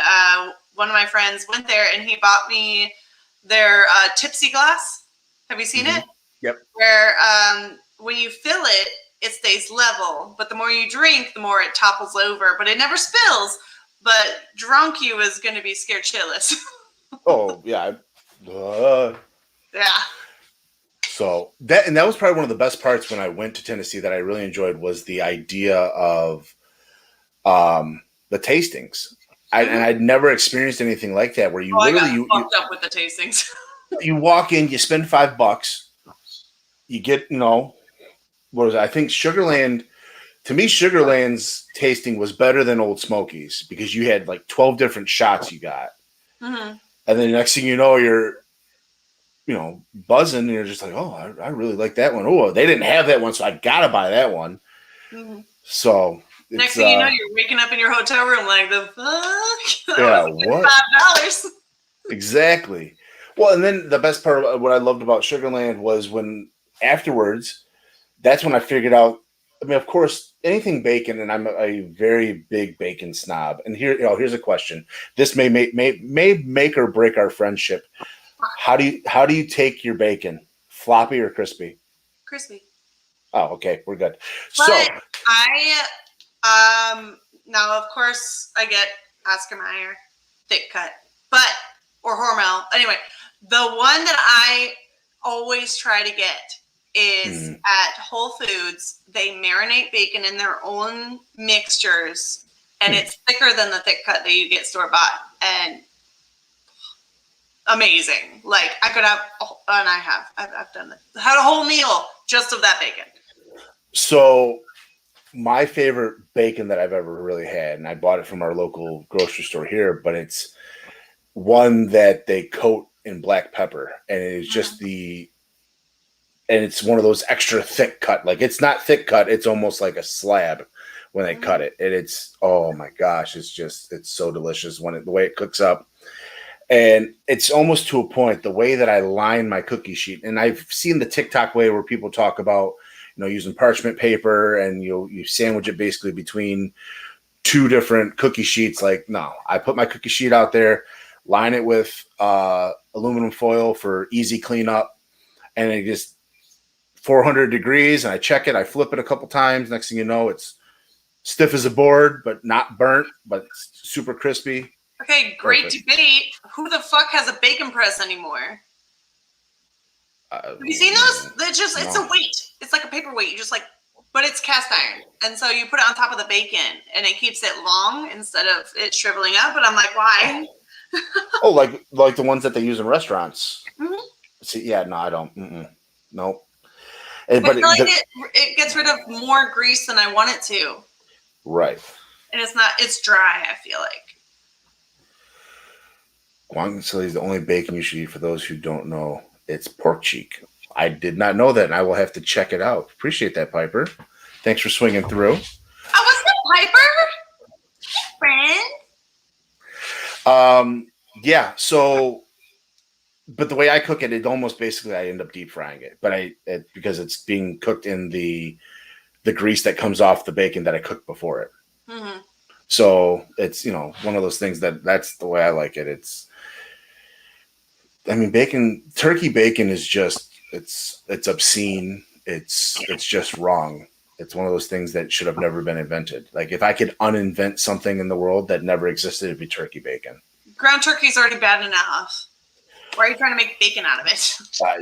S4: one of my friends went there and he bought me their tipsy glass. Have you seen it?
S3: Yep.
S4: Where when you fill it, it stays level, but the more you drink, the more it topples over, but it never spills. But drunk you is going to be scared shitless.
S3: Oh, yeah.
S4: Yeah.
S3: So that was probably one of the best parts when I went to Tennessee that I really enjoyed was the idea of the tastings. And I'd never experienced anything like that where you literally
S4: I got fucked up with the tastings.
S3: you walk in, you spend $5, you get, what was it? I think Sugarland, to me, Sugarland's tasting was better than Old Smoky's because you had like 12 different shots you got. And then the next thing you know, you're, buzzing and you're just like, oh, I really like that one. Oh, they didn't have that one, so I got to buy that one. So
S4: next thing you know, you're waking up in your hotel room like, the fuck?
S3: Yeah, what?
S4: $5.
S3: Exactly. Well, and then the best part of what I loved about Sugarland was when afterwards, that's when I figured out. I mean, of course, anything bacon, and I'm a very big bacon snob. And here's a question. This may make or break our friendship. How do you take your bacon? Floppy or crispy?
S4: Crispy.
S3: Oh, okay, we're good.
S4: But
S3: So
S4: I now of course I get Oscar Mayer thick cut, or Hormel. Anyway, the one that I always try to get is at Whole Foods. They marinate bacon in their own mixtures, and it's thicker than the thick cut that you get store bought, and amazing. Like I could have, and I've done it. Had a whole meal just of that bacon.
S3: So my favorite bacon that I've ever really had, and I bought it from our local grocery store here, but it's one that they coat in black pepper, and it's just and it's one of those extra thick cut. Like it's not thick cut; it's almost like a slab when they cut it, and it's oh my gosh, it's so delicious when the way it cooks up, and it's almost to a point the way that I line my cookie sheet, and I've seen the TikTok way where people talk about using parchment paper and you sandwich it basically between two different cookie sheets. Like, no, I put my cookie sheet out there, line it with aluminum foil for easy cleanup, and it just 400 degrees, and I check it, I flip it a couple times. Next thing you know, it's stiff as a board, but not burnt, but super crispy.
S4: Okay, great debate. Who the fuck has a bacon press anymore? Have you seen those? It's a weight. It's like a paperweight. But it's cast iron. And so you put it on top of the bacon and it keeps it long instead of it shriveling up. But I'm like, why?
S3: Oh, like the ones that they use in restaurants. See, yeah, no, I don't. Nope.
S4: But it gets rid of more grease than I want it to.
S3: Right.
S4: And it's dry, I feel like.
S3: Guanciale is the only bacon you should eat. For those who don't know, it's pork cheek. I did not know that, and I will have to check it out. Appreciate that, Piper. Thanks for swinging through.
S4: Oh, what's up, Piper? Friend?
S3: Yeah, so, but the way I cook it, almost basically I end up deep frying it. But because it's being cooked in the grease that comes off the bacon that I cooked before it. So it's, one of those things that's the way I like it. Turkey bacon is just, it's obscene. It's just wrong. It's one of those things that should have never been invented. Like if I could uninvent something in the world that never existed, it'd be turkey bacon.
S4: Ground turkey's already bad enough. Why are you trying to make bacon out of it?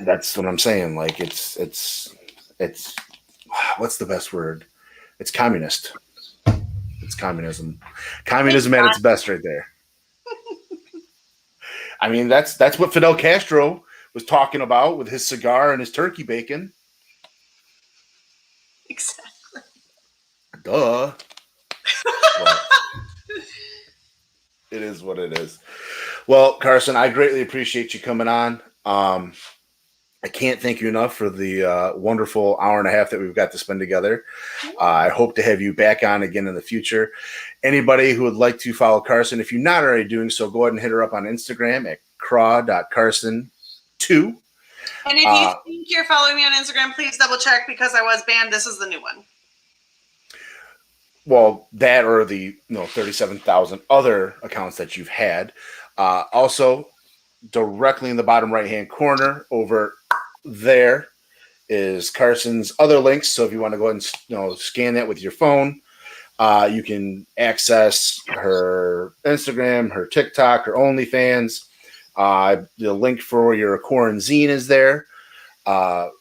S3: That's what I'm saying. Like it's what's the best word? It's communist. It's communism. Communism at its best right there. I mean, that's what Fidel Castro was talking about with his cigar and his turkey bacon.
S4: Exactly.
S3: Duh. It is what it is. Well, Carson, I greatly appreciate you coming on. I can't thank you enough for the wonderful hour and a half that we've got to spend together. I hope to have you back on again in the future. Anybody who would like to follow Carson, if you're not already doing so, go ahead and hit her up on Instagram at craw.carson2.
S4: And if you think you're following me on Instagram, please double check because I was banned. This is the new one.
S3: Well, that or the 37,000 other accounts that you've had. Also, directly in the bottom right-hand corner over there is Carson's other links. So if you want to go ahead and scan that with your phone, you can access her Instagram, her TikTok, her OnlyFans. The link for your quarantine is there.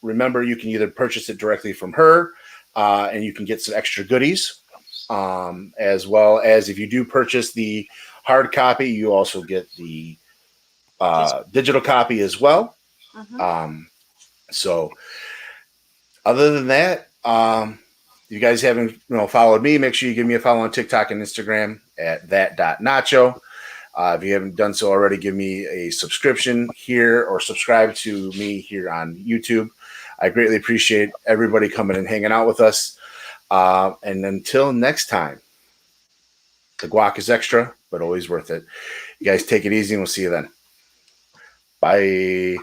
S3: Remember, you can either purchase it directly from her, and you can get some extra goodies, as well as if you do purchase the hard copy, you also get the digital copy as well. So other than that, you guys haven't followed me, make sure you give me a follow on TikTok and Instagram at that.nacho. If you haven't done so already, give me a subscription here or subscribe to me here on YouTube. I greatly appreciate everybody coming and hanging out with us. And until next time, the guac is extra, but always worth it. You guys take it easy, and we'll see you then. Bye.